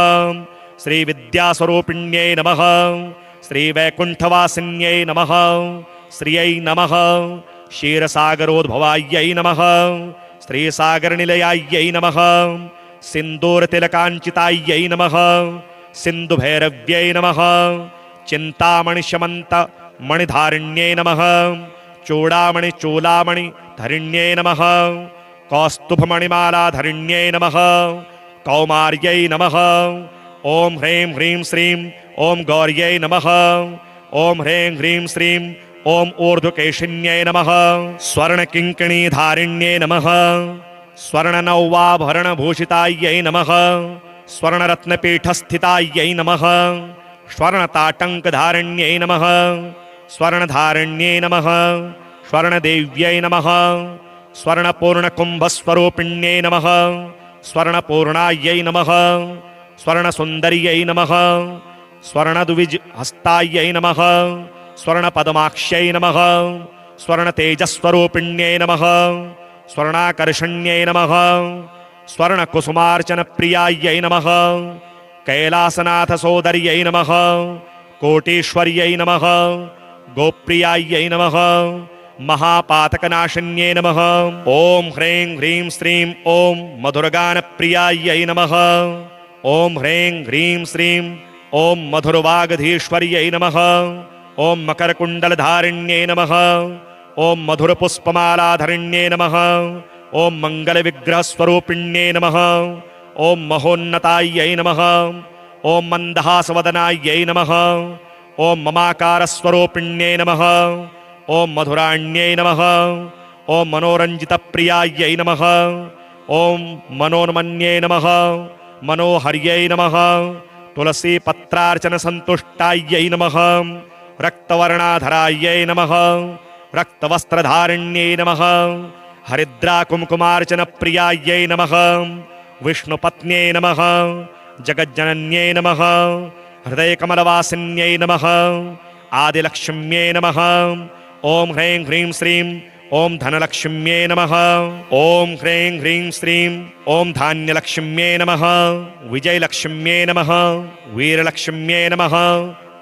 श्रीविद्यास्वरूपिण्यै नमः श्रीवैकुण्ठवासिन्यै नमः श्रियै नमः क्षीरसागरोद्भवायै नमः श्रीसागरनिलयायै नमः सिन्दूरतिलकाञ्चितायै नमः सिन्धुभैरव्यै नमः चिन्तामणिशमन्तमणिधारिण्यै नमः चूडामणिचूलामणिधरिण्यै नमः कौस्तुभमणिमालाधरिण्यै नमः कौमार्यै नमः ॐ ह्रीं ह्रीं श्रीं ॐ गौर्यै नमः ॐ ह्रीं ह्रीं श्रीं ॐ ऊर्ध्वकेशिन्यै नमः स्वर्णकिङ्किणीधारिण्यै नमः स्वर्णनौवाभरणभूषितायै नमः स्वर्णरत्नपीठस्थितायै नमः स्वर्णताटङ्कधारिण्यै नमः स्वर्णधारिण्यै नमः स्वर्णदेव्यै नमः स्वर्णपूर्णकुम्भस्वरूपिण्यै नमः स्वर्णपूर्णायै नमः स्वर्णसुन्दर्यै नमः स्वर्णद्विजहस्तायै नमः स्वर्णपद्माक्ष्यै नमः स्वर्णतेजस्वरूपिण्यै नमः स्वर्णाकर्षण्यै नमः स्वर्णकुसुमार्चनप्रियायै नमः कैलासनाथसोदर्यै नमः कोटीश्वर्यै नमः गोप्रियायै नमः महापातकनाशिन्यै नमः ॐ ह्रीं ह्रीं श्रीं ॐ मधुरगानप्रियायै नमः ॐ ह्रीं ह्रीं श्रीं ॐ मधुरवागधीश्वर्यै नमः ॐ मकरकुण्डलधारिण्यै नमः ॐ मधुरपुष्पमालाधरिण्यै नमः ॐ मङ्गलविग्रहस्वरूपिण्यै नमः ॐ महोन्नतायै नमः ॐ मन्दहासवदनायै नमः ॐ ममाकारस्वरूपिण्यै नमः ॐ मधुराण्यै नमः ॐ मनोरञ्जितप्रियायै नमः ॐ मनोन्मन्यै नमः मनोहर्यै नमः तुलसीपत्रार्चनसन्तुष्टायै नमः रक्तवर्णाधरायै नमः रक्तवस्त्रधारिण्यै नमः हरिद्राकुङ्कुमार्चनप्रियायै नमः विष्णुपत्न्यै नमः जगज्जनन्यै नमः हृदयकमलवासिन्यै नमः आदिलक्ष्म्यै नमः ॐ ह्रीं ह्रीं श्रीं ॐ धनलक्ष्म्यै नमः ॐ ह्रीं ह्रीं श्रीं ॐ धान्यलक्ष्म्यै नमः विजयलक्ष्म्यै नमः वीरलक्ष्म्यै नमः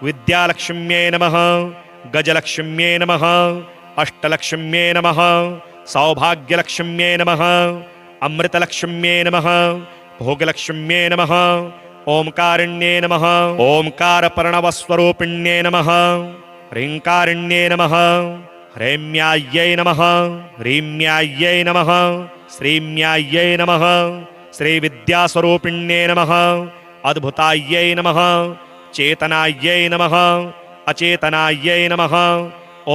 विद्यालक्ष्म्यै नमः गजलक्ष्म्यै नमः अष्टलक्ष्म्यै नमः सौभाग्यलक्ष्म्यै नमः अमृतलक्ष्म्यै नमः भोगलक्ष्म्यै नमः ओंकारिण्ये नमः ओंकारप्रणवस्वरूपिण्ये नमः ह्रींकारिण्ये नमः ह्रैम्यायै नमः ह्रीम्यायै नमः श्रीम्यायै नमः श्रीविद्यास्वरूपिण्ये नमः अद्भुतायै नमः चेतनायै नमः अचेतनायै नमः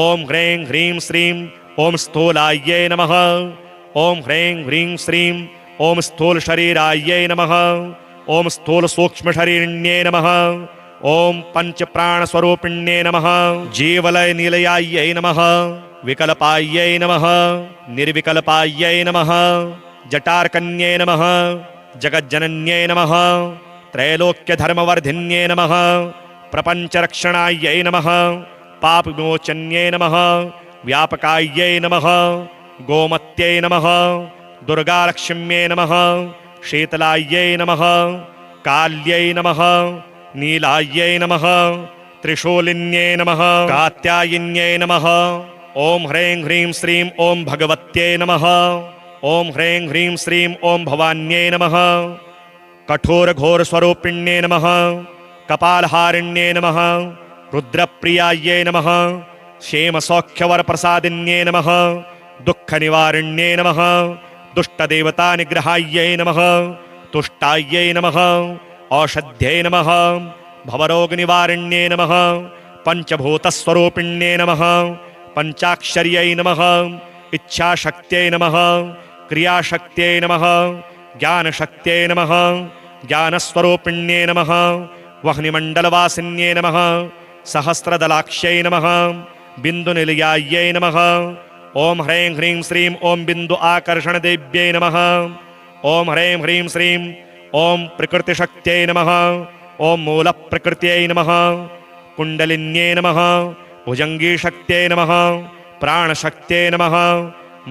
ॐ ह्रीं ह्रीं श्रीं ॐ स्थूलायै नमः ॐ ह्रीं ह्रीं श्रीं ॐ स्थूलशरीरायै नमः ॐ स्थूलसूक्ष्मशरीरिण्ये नमः ॐ पञ्चप्राणस्वरूपिण्ये नमः जीवलयनिलयायै नमः विकल्पायै नमः निर्विकल्पायै नमः जटार्कन्ये नमः जगज्जनन्ये नमः त्रैलोक्यधर्मवर्धिन्ये नमः प्रपञ्चरक्षणायै नमः पापविमोचन्ये नमः व्यापकायै नमः गोमत्यै नमः दुर्गालक्ष्म्यै नमः शीतलायै नमः काल्यै नमः नीलायै नमः त्रिशूलिन्यै नमः कात्यायिन्यै नमः ॐ ह्रीं ह्रीं श्रीं ॐ भगवत्यै नमः ॐ ह्रीं ह्रीं श्रीं ॐ भवान्यै नमः कठोरघोरस्वरूपिण्ये नमः कपालहारिण्ये नमः रुद्रप्रियायै नमः क्षेमसौख्यवरप्रसादिन्ये नमः दुःखनिवारिण्ये नमः दुष्टदेवतानिग्रहायै नमः तुष्टायै नमः औषध्यै नमः भवरोगनिवारिण्ये नमः पञ्चभूतस्वरूपिण्ये नमः पञ्चाक्षर्यै नमः इच्छाशक्त्यै नमः क्रियाशक्त्यै नमः ज्ञानशक्त्यै नमः ज्ञानस्वरूपिण्ये नमः वह्निमण्डलवासिन्ये नमः सहस्रदलाक्ष्यै नमः बिन्दुनिलयायै नमः ॐ ह्रीं ह्रीं श्रीं ॐ बिन्दु आकर्षणदेव्यै नमः ॐ ह्रीं ह्रीं श्रीं ॐ प्रकृतिशक्त्यै नमः ॐ मूलप्रकृत्यै नमः कुण्डलिन्यै नमः भुजङ्गीशक्त्यै नमः प्राणशक्त्यै नमः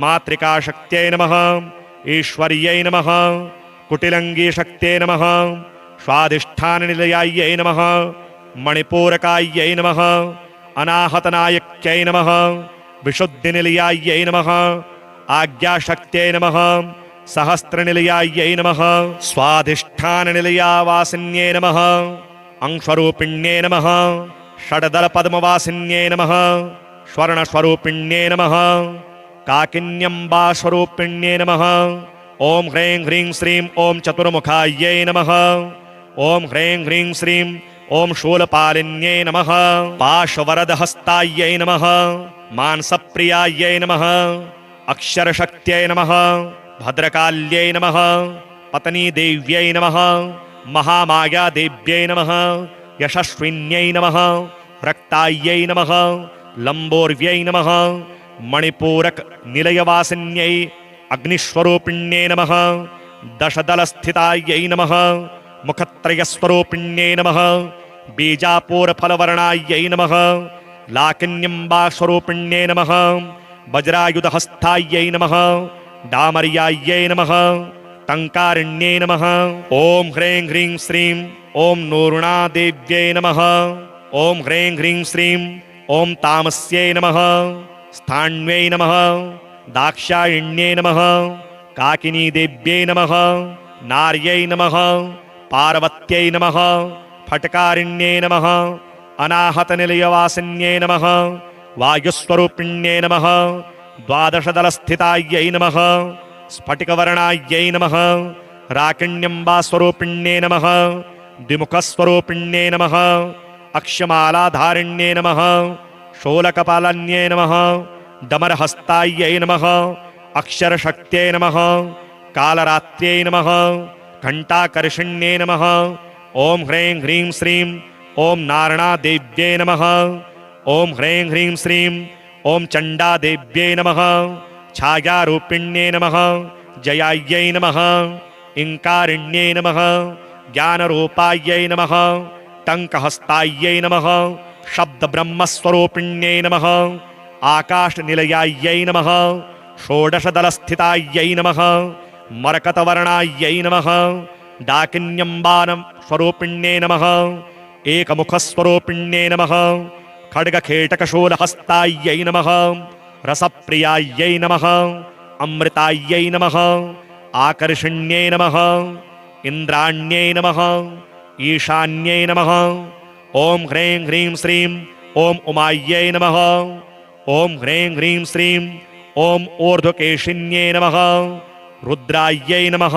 मातृकाशक्त्यै नमः ईश्वर्यै नमः कुटिलङ्गीशक्त्यै नमः स्वाधिष्ठाननिलयायै नमः मणिपूरकायै नमः अनाहतनायक्यै नमः विशुद्धिनिलयायै नमः आज्ञाशक्त्यै नमः सहस्रनिलयायै नमः स्वाधिष्ठाननिलयावासिन्यै नमः अंशरूपिण्यै नमः षड्दलपद्मवासिन्यै नमः स्वर्णस्वरूपिण्यै नमः काकिन्यम्बास्वरूपिण्यै नमः ॐ ह्रीं ह्रीं श्रीं ॐ चतुर्मुखायै नमः ॐ ह्रीं ह्रीं श्रीं ॐ शूलपालिन्यै नमः पाशवरदहस्तायै नमः मांसप्रियायै नमः अक्षरशक्त्यै नमः भद्रकाल्यै नमः पत्नीदेव्यै नमः महामायादेव्यै नमः यशस्विन्यै नमः रक्तायै नमः लम्बोर्व्यै नमः मणिपूरक निलयवासिन्यै अग्निस्वरूपिण्यै नमः दशदलस्थितायै नमः मुखत्रयस्वरूपिण्यै नमः बीजापूरफलवर्णायै नमः लाकिन्यम्बास्वरूपिण्यै नमः वज्रायुधहस्तायै नमः डामर्यायै नमः टङ्कारिण्यै नमः ॐ ह्रीं ह्रीं श्रीं ॐ नूर्णादेव्यै नमः ॐ ह्रीं ह्रीं श्रीं ॐ तामस्यै नमः स्थाण्यै नमः दाक्षायिण्यै नमः काकिनीदेव्यै नमः नार्यै नमः पार्वत्यै नमः फट्कारिण्यै नमः अनाहतनिलयवासिन्यै नमः वायुस्वरूपिण्यै नमः द्वादशदलस्थितायै नमः स्फटिकवर्णायै नमः राकिण्यम्बास्वरूपिण्यै नमः द्विमुखस्वरूपिण्यै नमः अक्षमालाधारिण्यै नमः शोलकपालन्यै नमः डमरहस्तायै नमः अक्षरशक्त्यै नमः कालरात्र्यै नमः घण्टाकर्षिण्यै नमः ॐ ह्रीं ह्रीं श्रीं ॐ नारायणादेव्यै नमः ॐ ह्रीं ह्रीं श्रीं ॐ चण्डादेव्यै नमः छायारूपिण्यै नमः जयायै नमः इंकारिण्यै नमः ज्ञानरूपायै नमः टङ्कहस्तायै नमः शब्दब्रह्मस्वरूपिण्यै नमः आकाशनिलयायै नमः षोडशदलस्थितायै नमः मरकतवर्णायै नमः डाकिन्यम्बास्वरूपिण्यै नमः एकमुखस्वरूपिण्यै नमः खड्गखेटकशूलहस्तायै नमः रसप्रियायै नमः अमृतायै नमः आकर्षण्यै नमः इन्द्राण्यै नमः ईशान्यै नमः ॐ ह्रीं ह्रीं श्रीं ॐ उमायै नमः ॐ ह्रीं ह्रीं श्रीं ॐ ऊर्ध्वकेशिन्यै नमः रुद्रायै नमः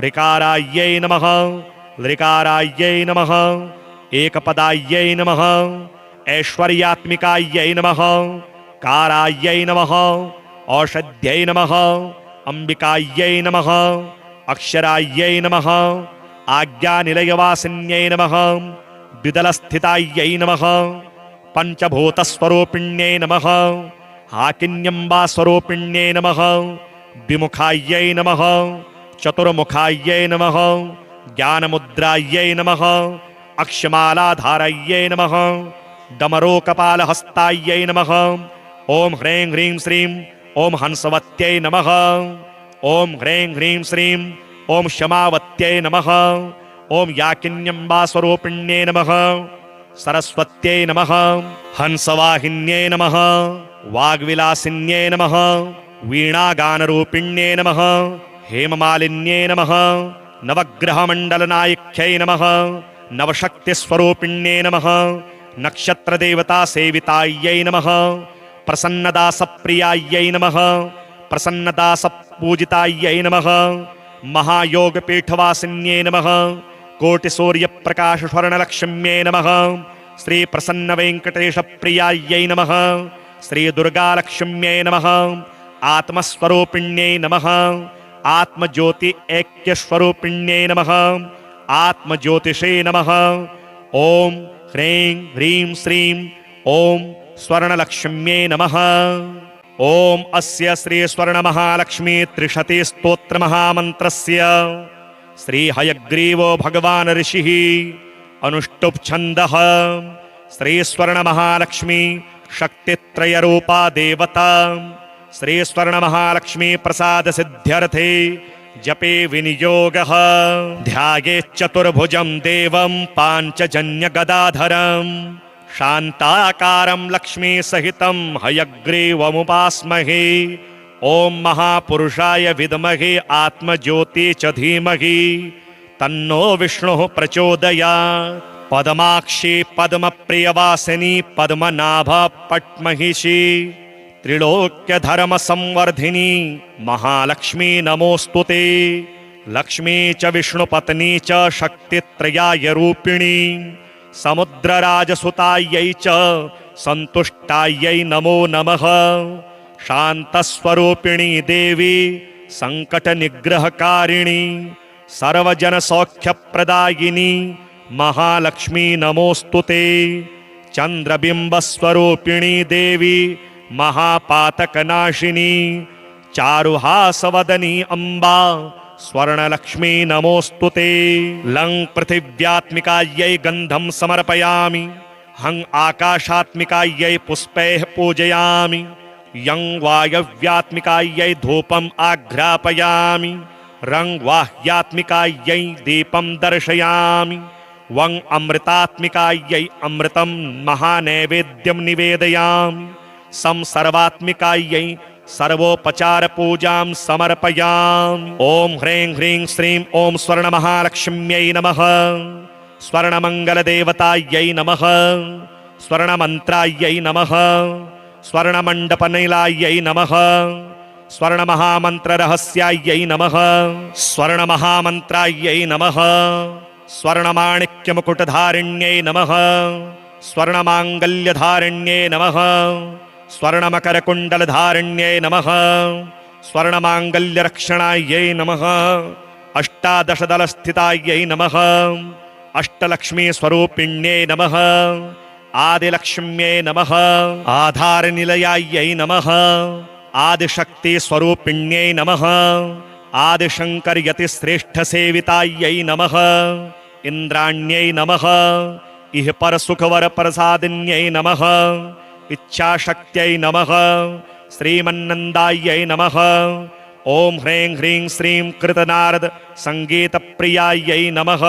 ऋकारायै नमः लृकारायै नमः एकपदायै नमः ऐश्वर्यात्मिकायै नमः कारायै नमः औषध्यै नमः अंबिकायै नमः अक्षरायै नमः आज्ञानिलयवासिन्यै नमः द्विदलस्थितायै नमः पंचभूतस्वरूपिण्यै नमः हाकिन्यम्बास्वरूपिण्यै नमः द्विमुखायै नमः चतुर्मुखायै नमः ज्ञानमुद्रायै नमः अक्षमालाधारयै नमः डमरोकपालहस्तायै नमः ॐ ह्रीं ह्रीं श्रीं ॐ हंसवत्यै नमः ॐ ह्रीं ह्रीं श्रीं ॐ क्षमावत्यै नमः ॐ याकिन्यम्बास्वरूपिण्यै नमः सरस्वत्यै नमः हंसवाहिन्यै नमः वाग्विलासिन्यै नमः वीणागानरूपिण्यै नमः हेममालिन्यै नमः नवग्रहमण्डलनायक्यै नमः नवशक्तिस्वरूपिण्यै नमः नक्षत्रदेवतासेवितायै नमः प्रसन्नदासप्रियायै नमः प्रसन्नदासपूजितायै नमः महायोगपीठवासिन्यै नमः कोटिसूर्यप्रकाशस्वर्णलक्ष्म्यै नमः श्रीप्रसन्नवेङ्कटेशप्रियायै नमः श्रीदुर्गालक्ष्म्यै नमः आत्मस्वरूपिण्यै नमः आत्मज्योति ऐक्यस्वरूपिण्यै नमः आत्मज्योतिषे नमः ॐ ह्रीं ह्रीं श्रीं ॐ स्वर्णलक्ष्म्यै नमः ॐ अस्य श्री स्वर्णमहालक्ष्मी त्रिशती स्तोत्रमहामन्त्रस्य श्री हयग्रीवो भगवान् ऋषिः अनुष्टुप् छन्दः श्री स्वर्णमहालक्ष्मी शक्तित्रयरूपा देवता श्री स्वर्णमहालक्ष्मी प्रसाद सिद्ध्यर्थे जपे विनियोगः ध्यायेच्चतुर्भुजं देवं पाञ्चजन्यगदाधरं शान्ताकारं लक्ष्मीसहितं हयग्रीवमुपास्महे। ॐ महापुरुषाय विद्महे आत्मज्योति च धीमहि तन्नो विष्णुः प्रचोदयात्। पद्माक्षी पद्मप्रियवासिनी पद्मनाभ पट्महिषी त्रिलोक्यधर्मसंवर्धिनी महालक्ष्मी नमोऽस्तुते। लक्ष्मी च विष्णुपत्नी च शक्तित्रयाय रूपिणी समुद्रराजसुतायै च सन्तुष्टायै नमो नमः। शान्तस्वरूपिणी देवी सङ्कटनिग्रहकारिणी सर्वजनसौख्यप्रदायिनी महालक्ष्मी नमोऽस्तुते। चन्द्रबिम्बस्वरूपिणी देवी महापातकनाशिनी चारुहासवदनी अम्बा स्वर्णलक्ष्मी नमोऽस्तुते। लं पृथिव्यात्मिकायै गन्धं समर्पयामि हं आकाशात्मिकायै पुष्पैः पूजयामि यं वायव्यात्मिकायै धूपम् आघ्रापयामि रं वाह्यात्मिकायै दीपं दर्शयामि वं अमृतात्मिकायै अमृतं महानैवेद्यं निवेदयामि सं सर्वात्मिकायै सर्वोपचारपूजां समर्पयामि। ॐ ह्रीं ह्रीं श्रीं ॐ स्वर्णमहालक्ष्म्यै नमः। स्वर्णमङ्गलदेवतायै नमः। स्वर्णमन्त्रायै नमः। स्वर्णमण्डपनिलायै नमः। स्वर्णमहामन्त्ररहस्यायै नमः। स्वर्णमहामन्त्रायै नमः। स्वर्णमाणिक्यमुकुटधारिण्यै नमः। स्वर्णमाङ्गल्यधारिण्यै नमः। स्वर्णमकरकुण्डलधारिण्यै नमः। स्वर्णमाङ्गल्यरक्षणायै नमः। अष्टादशदलस्थितायै नमः। अष्टलक्ष्मीस्वरूपिण्यै नमः। आदिलक्ष्म्यै नमः। आधारनिलयायै नमः। आदिशक्तिस्वरूपिण्यै नमः। आदिशङ्करयतिश्रेष्ठसेवितायै नमः। इन्द्राण्यै नमः। इह परसुखवरप्रसादिन्यै नमः। इच्छाशक्त्यै नमः। श्रीमन्नन्दायै नमः। ॐ ह्रीं ह्रीं श्रीं कृतनारद सङ्गीतप्रियायै नमः।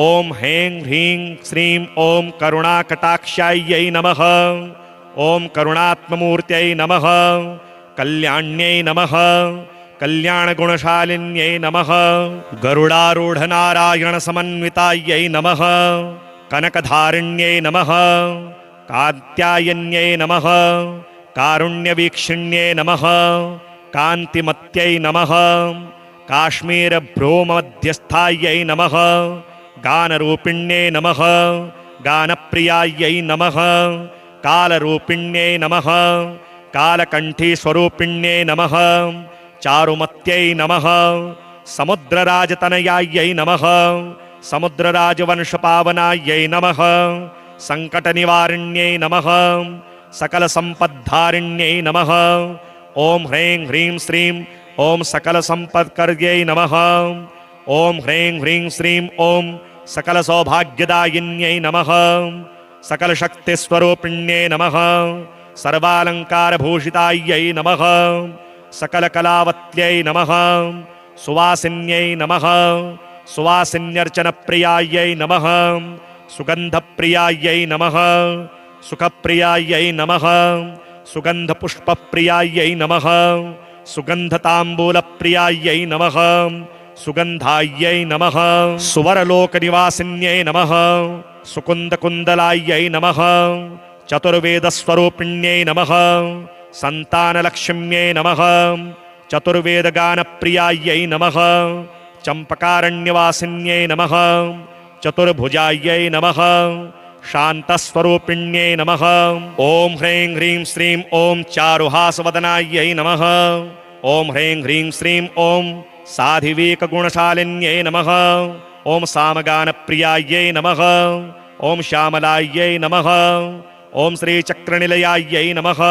ॐ ह्रीं ह्रीं श्रीं ॐ करुणाकटाक्षायै नमः। ॐ करुणात्ममूर्त्यै नमः। कल्याण्यै नमः। कल्याणगुणशालिन्यै नमः। गरुडारूढनारायणसमन्वितायै नमः। कनकधारिण्यै नमः। कात्यायन्यै नमः। कारुण्यवीक्षिण्यै नमः। कान्तिमत्यै नमः। काश्मीरभ्रूमध्यस्थायै नमः। गानरूपिण्यै नमः। गानप्रियायै नमः। कालरूपिण्यै नमः। कालकण्ठीस्वरूपिण्यै नमः। चारुमत्यै नमः। समुद्रराजतनयायै नमः। समुद्रराजवंशपावनायै नमः। सङ्कटनिवारिण्यै नमः। सकलसम्पद्धारिण्यै नमः। ॐ ह्रीं ह्रीं श्रीं ॐ सकलसम्पत्कर्यै नमः। ॐ ह्रीं ह्रीं श्रीं ॐ सकलसौभाग्यदायिन्यै नमः। सकलशक्तिस्वरूपिण्यै नमः। सर्वालङ्कारभूषितायै नमः। सकलकलावत्यै नमः। सुवासिन्यै नमः। सुवासिन्यर्चनप्रियायै नमः। सुगन्धप्रियायै नमः। सुखप्रियायै नमः। सुगन्धपुष्पप्रियायै नमः। सुगन्धताम्बूलप्रियायै नमः। सुगन्धायै नमः। सुवरलोकनिवासिन्यै नमः। सुकुन्दकुन्दलायै नमः। चतुर्वेदस्वरूपिण्यै नमः। सन्तानलक्ष्म्यै नमः। चतुर्वेदगानप्रियायै नमः। चम्पकारण्यवासिन्यै नमः। चतुर्भुजायै नमः। शान्तस्वरूपिण्यै नमः। ॐ ह्रीं ह्रीं श्रीं ॐ चारुहासवदनायै नमः। ॐ ह्रीं ह्रीं श्रीं ॐ साधिवेकगुणशालिन्यै नमः। ॐ सामगानप्रियायै नमः। ॐ श्यामलायै नमः। ॐ श्रीचक्रनिलयायै नमः।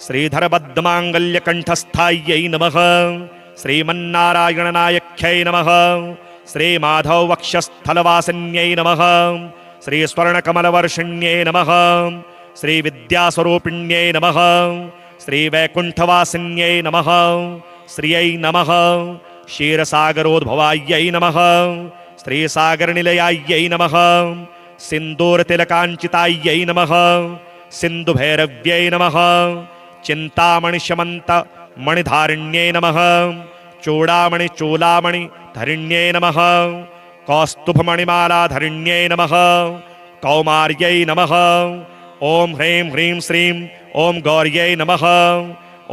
श्रीधरबद्धमाङ्गल्यकण्ठस्थायै नमः। श्रीमन्नारायणनायक्यै नमः। श्रीमाधववक्षस्थलवासिन्यै नमः। श्रीस्वर्णकमलवर्षिण्यै नमः। श्रीविद्यास्वरूपिण्यै नमः। श्रीवैकुण्ठवासिन्यै नमः। श्रियै नमः। क्षीरसागरोद्भवायै नमः श्रीसागरनिलयायै नमः सिन्दूरतिलकाञ्चितायै नमः सिन्धुभैरव्यै नमः चिन्तामणिशमन्तमणिधारिण्यै नमः चूडामणिचूलामणिधरिण्यै नमः कौस्तुभमणिमालाधरिण्यै नमः कौमार्यै नमः ॐ ह्रीं ह्रीं श्रीं ॐ गौर्यै नमः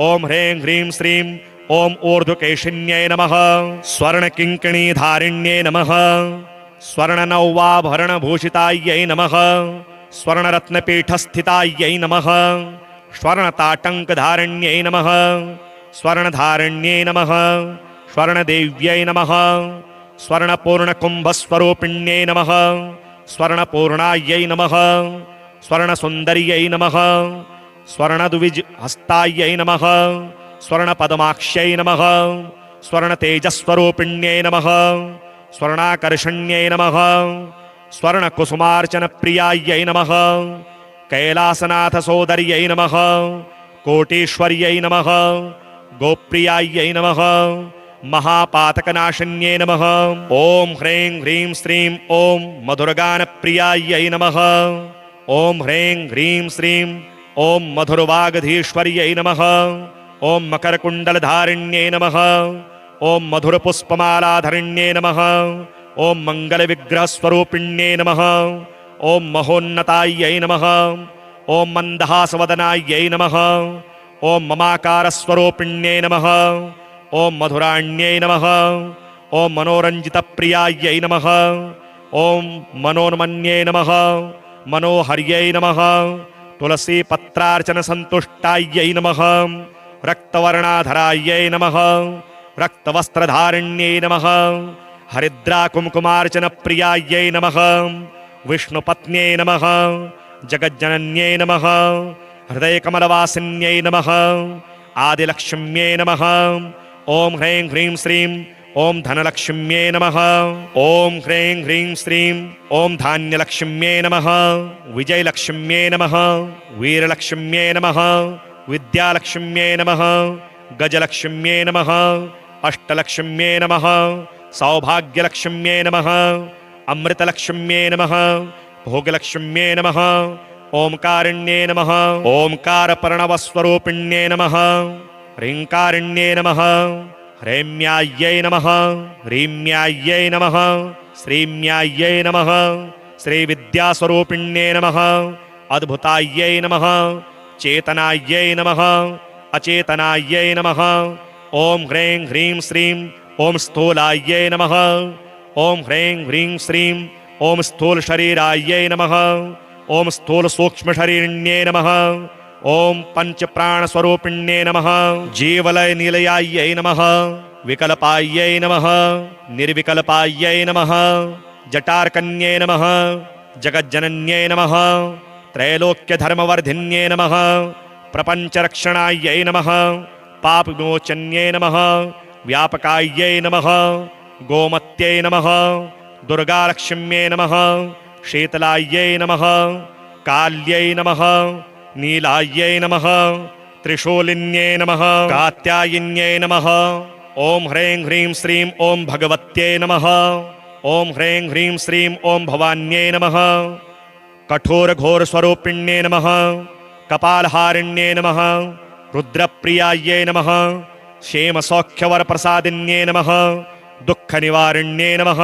ॐ ह्रीं ह्रीं श्रीं ॐ ऊर्ध्वकेशिन्यै नमः स्वर्णकिङ्किणीधारिण्यै नमः स्वर्णनौवाभरणभूषितायै नमः स्वर्णरत्नपीठस्थितायै नमः स्वर्णताटङ्कधारिण्यै नमः स्वर्णधारिण्यै नमः स्वर्णदेव्यै नमः स्वर्णपूर्णकुम्भस्वरूपिण्यै नमः स्वर्णपूर्णायै नमः स्वर्णसुन्दर्यै नमः स्वर्णद्विजहस्तायै नमः स्वर्णपद्माक्ष्यै नमः स्वर्णतेजस्वरूपिण्यै नमः स्वर्णाकर्षण्यै नमः स्वर्णकुसुमार्चनप्रियायै नमः कैलासनाथसोदर्यै नमः कोटीश्वर्यै नमः गोप्रियायै नमः महापातकनाशिन्यै नमः ॐ ह्रीं ह्रीं श्रीं ॐ मधुरगानप्रियायै नमः ॐ ह्रीं ह्रीं श्रीं ॐ मधुरवागधीश्वर्यै नमः ॐ मकरकुण्डलधारिण्यै नमः ॐ मधुरपुष्पमालाधरिण्यै नमः ॐ मङ्गलविग्रहस्वरूपिण्यै नमः ॐ महोन्नतायै नमः ॐ मन्दहासवदनायै नमः ॐ ममाकारस्वरूपिण्यै नमः ॐ मधुराण्यै नमः ॐ मनोरञ्जितप्रियायै नमः ॐ मनोन्मन्यै नमः मनोहर्यै नमः तुलसीपत्रार्चनसन्तुष्टायै नमः रक्तवर्णाधरायै नमः रक्तवस्त्रधारिण्यै नमः हरिद्राकुङ्कुमार्चनप्रियायै नमः विष्णुपत्न्यै नमः जगज्जनन्यै नमः हृदयकमलवासिन्यै नमः आदिलक्ष्म्यै नमः ॐ ह्रीं ह्रीं श्रीं ॐ धनलक्ष्म्यै नमः ॐ ह्रीं ह्रीं श्रीं ॐ धान्यलक्ष्म्यै नमः विजयलक्ष्म्यै नमः वीरलक्ष्म्यै नमः विद्यालक्ष्म्यै नमः गजलक्ष्म्यै नमः अष्टलक्ष्म्यै नमः सौभाग्यलक्ष्म्यै नमः अमृतलक्ष्म्यै नमः भोगलक्ष्म्यै नमः ओंकारिण्ये नमः ओंकारप्रणवस्वरूपिण्ये नमः ह्रींकारिण्ये नमः ह्रैम्यायै नमः ह्रीम्यायै नमः श्रीम्यायै नमः श्रीविद्यास्वरूपिण्ये नमः अद्भुतायै नमः चेतनायै नमः अचेतनायै नमः ॐ ह्रीं ह्रीं श्रीं ॐ स्थूलायै नमः ॐ ह्रीं ह्रीं श्रीं ॐ स्थूलशरीरायै नमः ॐ स्थूलसूक्ष्मशरीरिण्ये नमः ॐ पञ्चप्राणस्वरूपिण्ये नमः जीवलयनिलयायै नमः विकल्पायै नमः निर्विकल्पायै नमः जटार्कन्ये नमः जगज्जनन्ये नमः त्रैलोक्यधर्मवर्धिन्ये नमः प्रपञ्चरक्षणायै नमः पापविमोचन्ये नमः व्यापकायै नमः गोमत्यै नमः दुर्गालक्ष्म्यै नमः शीतलायै नमः काल्यै नमः नीलायै नमः त्रिशूलिन्यै नमः कात्यायिन्यै नमः ॐ ह्रीं ह्रीं श्रीं ॐ भगवत्यै नमः ॐ ह्रीं ह्रीं श्रीं ॐ भवान्यै नमः कठोरघोरस्वरूपिण्ये नमः कपालहारिण्ये नमः रुद्रप्रियायै नमः क्षेमसौख्यवरप्रसादिन्ये नमः दुःखनिवारिण्ये नमः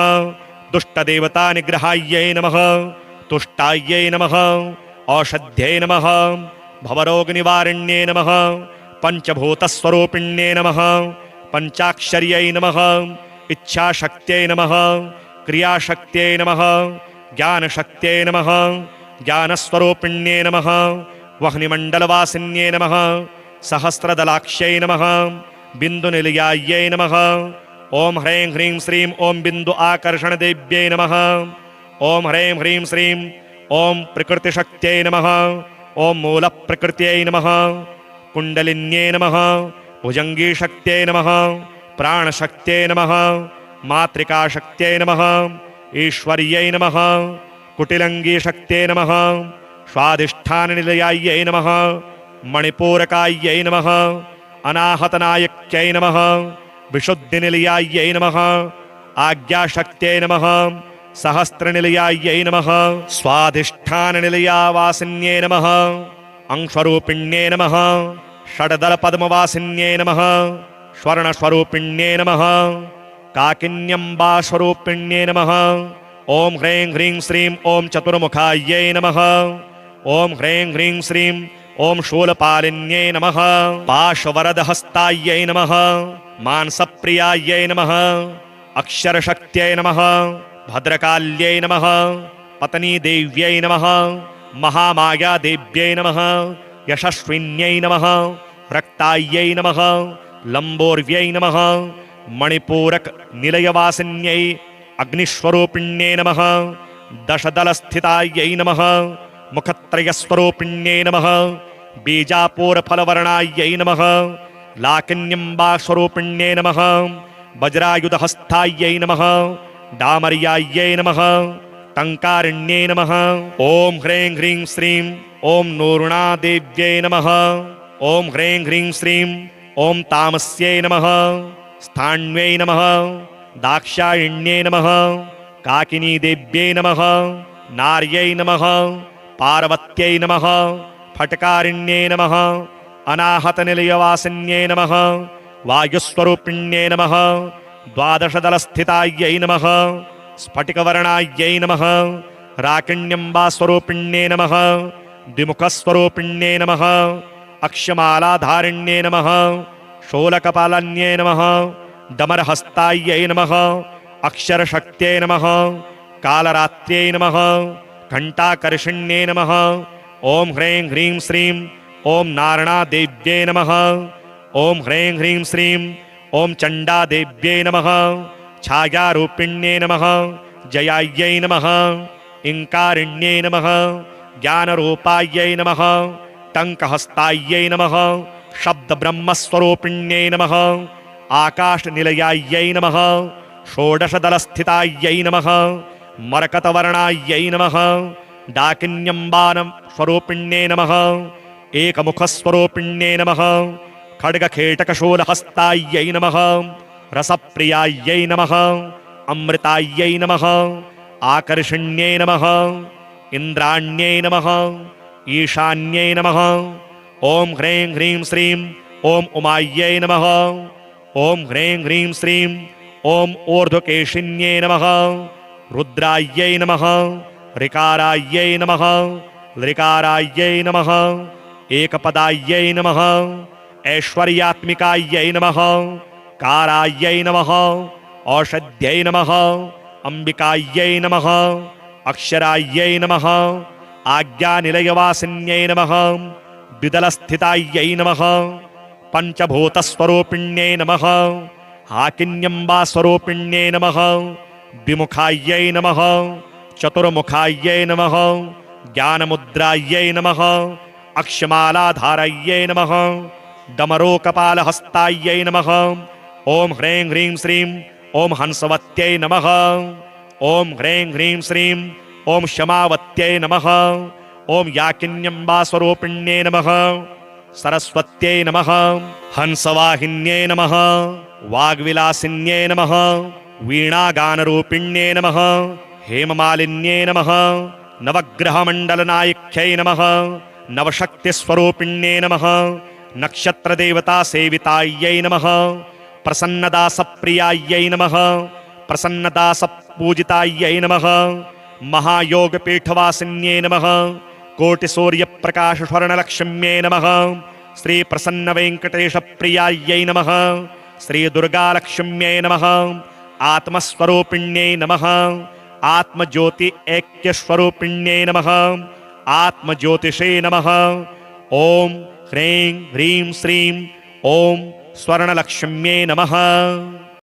दुष्टदेवतानिग्रहायै नमः तुष्टायै नमः औषध्यै नमः भवरोगनिवारिण्ये नमः पञ्चभूतस्वरूपिण्ये नमः पञ्चाक्षर्यै नमः इच्छाशक्त्यै नमः क्रियाशक्त्यै नमः ज्ञानशक्त्यै नमः ज्ञानस्वरूपिण्ये नमः वह्निमण्डलवासिन्ये नमः सहस्रदलाक्ष्यै नमः बिन्दुनिलयायै नमः ॐ ह्रीं ह्रीं श्रीं ॐ बिन्दु आकर्षणदेव्यै नमः ॐ ह्रीं ह्रीं श्रीं ॐ प्रकृतिशक्त्यै नमः ॐ मूलप्रकृत्यै नमः कुण्डलिन्यै नमः भुजङ्गीशक्त्यै नमः प्राणशक्त्यै नमः मातृकाशक्त्यै नमः ईश्वर्यै नमः कुटिलङ्गीशक्त्यै नमः स्वाधिष्ठाननिलयायै नमः मणिपूरकायै नमः अनाहतनायक्यै नमः विशुद्धिनिलयायै नमः आज्ञाशक्त्यै नमः सहस्रनिलयायै नमः स्वाधिष्ठाननिलयावासिन्यै नमः अंशरूपिण्यै नमः षड्दलपद्मवासिन्यै नमः स्वर्णस्वरूपिण्यै नमः काकिन्यम्बास्वरूपिण्यै नमः ॐ ह्रीं ह्रीं श्रीं ॐ चतुर्मुखायै नमः ॐ ह्रीं ह्रीं श्रीं ॐ शूलपालिन्यै नमः पाशवरदहस्तायै नमः मांसप्रियायै नमः अक्षरशक्त्यै नमः भद्रकाल्यै नमः पत्नीदेव्यै नमः महामायादेव्यै नमः यशस्विन्यै नमः रक्तायै नमः लम्बोर्व्यै नमः मणिपूरक निलयवासिन्यै अग्निस्वरूपिण्यै नमः दशदलस्थितायै नमः मुखत्रयस्वरूपिण्यै नमः बीजापूरफलवर्णायै नमः लाकिन्यम्बास्वरूपिण्यै नमः वज्रायुधहस्तायै नमः डामर्यायै नमः टङ्कारिण्यै नमः ॐ ह्रीं ह्रीं श्रीं ॐ नूर्णादेव्यै नमः ॐ ह्रीं ह्रीं श्रीं ॐ तामस्यै नमः स्थाण्यै नमः दाक्षायिण्यै नमः काकिनीदेव्यै नमः नार्यै नमः पार्वत्यै नमः फट्कारिण्यै नमः अनाहतनिलयवासिन्यै नमः वायुस्वरूपिण्यै नमः द्वादशदलस्थितायै नमः स्फटिकवर्णायै नमः राकिण्यम्बास्वरूपिण्यै नमः द्विमुखस्वरूपिण्यै नमः अक्षमालाधारिण्यै नमः शोलकपालन्यै नमः डमरहस्तायै नमः अक्षरशक्त्यै नमः कालरात्र्यै नमः घण्टाकर्षिण्यै नमः ॐ ह्रीं ह्रीं श्रीं ॐ नारायणादेव्यै नमः ॐ ह्रीं ह्रीं श्रीं ॐ चण्डादेव्यै नमः छायारूपिण्यै नमः जयायै नमः इंकारिण्यै नमः ज्ञानरूपायै नमः टङ्कहस्तायै नमः शब्दब्रह्मस्वरूपिण्यै नमः आकाशनिलयायै नमः षोडशदलस्थितायै नमः मरकतवर्णायै नमः डाकिन्यम्बास्वरूपिण्यै नमः एकमुखस्वरूपिण्यै नमः खड्गखेटकशूलहस्तायै नमः रसप्रियायै नमः अमृतायै नमः आकर्षण्यै नमः इन्द्राण्यै नमः ईशान्यै नमः ॐ ह्रीं ह्रीं श्रीं ॐ उमायै नमः ॐ ह्रीं ह्रीं श्रीं ॐ ऊर्ध्वकेशिन्यै नमः रुद्रायै नमः ऋकारायै नमः लृकारायै नमः एकपदायै नमः ऐश्वर्यात्मिकायै नमः कारायै नमः औषध्यै नमः अंबिकायै नमः अक्षरायै नमः आज्ञानिलयवासिन्यै नमः द्विदलस्थितायै नमः पंचभूतस्वरूपिण्यै नमः हाकिन्यम्बास्वरूपिण्यै नमः द्विमुखायै नमः चतुर्मुखायै नमः ज्ञानमुद्रायै नमः अक्षमालाधारयै नमः डमरोकपालहस्तायै नमः ॐ ह्रीं ह्रीं श्रीं ॐ हंसवत्यै नमः ॐ ह्रीं ह्रीं श्रीं ॐ क्षमावत्यै नमः ॐ याकिन्यम्बास्वरूपिण्यै नमः सरस्वत्यै नमः हंसवाहिन्यै नमः वाग्विलासिन्यै नमः वीणागानरूपिण्यै नमः हेममालिन्यै नमः नवग्रहमण्डलनायक्यै नमः नवशक्तिस्वरूपिण्यै नमः नक्षत्रदेवतासेवितायै नमः प्रसन्नदासप्रियायै नमः प्रसन्नदासपूजितायै नमः महायोगपीठवासिन्यै नमः कोटिसूर्यप्रकाशस्वर्णलक्ष्म्यै नमः श्रीप्रसन्नवेङ्कटेशप्रियायै नमः श्रीदुर्गालक्ष्म्यै नमः आत्मस्वरूपिण्यै नमः आत्मज्योति ऐक्यस्वरूपिण्यै नमः आत्मज्योतिषे नमः ॐ ह्रीं ह्रीं श्रीं ॐ स्वर्णलक्ष्म्यै नमः।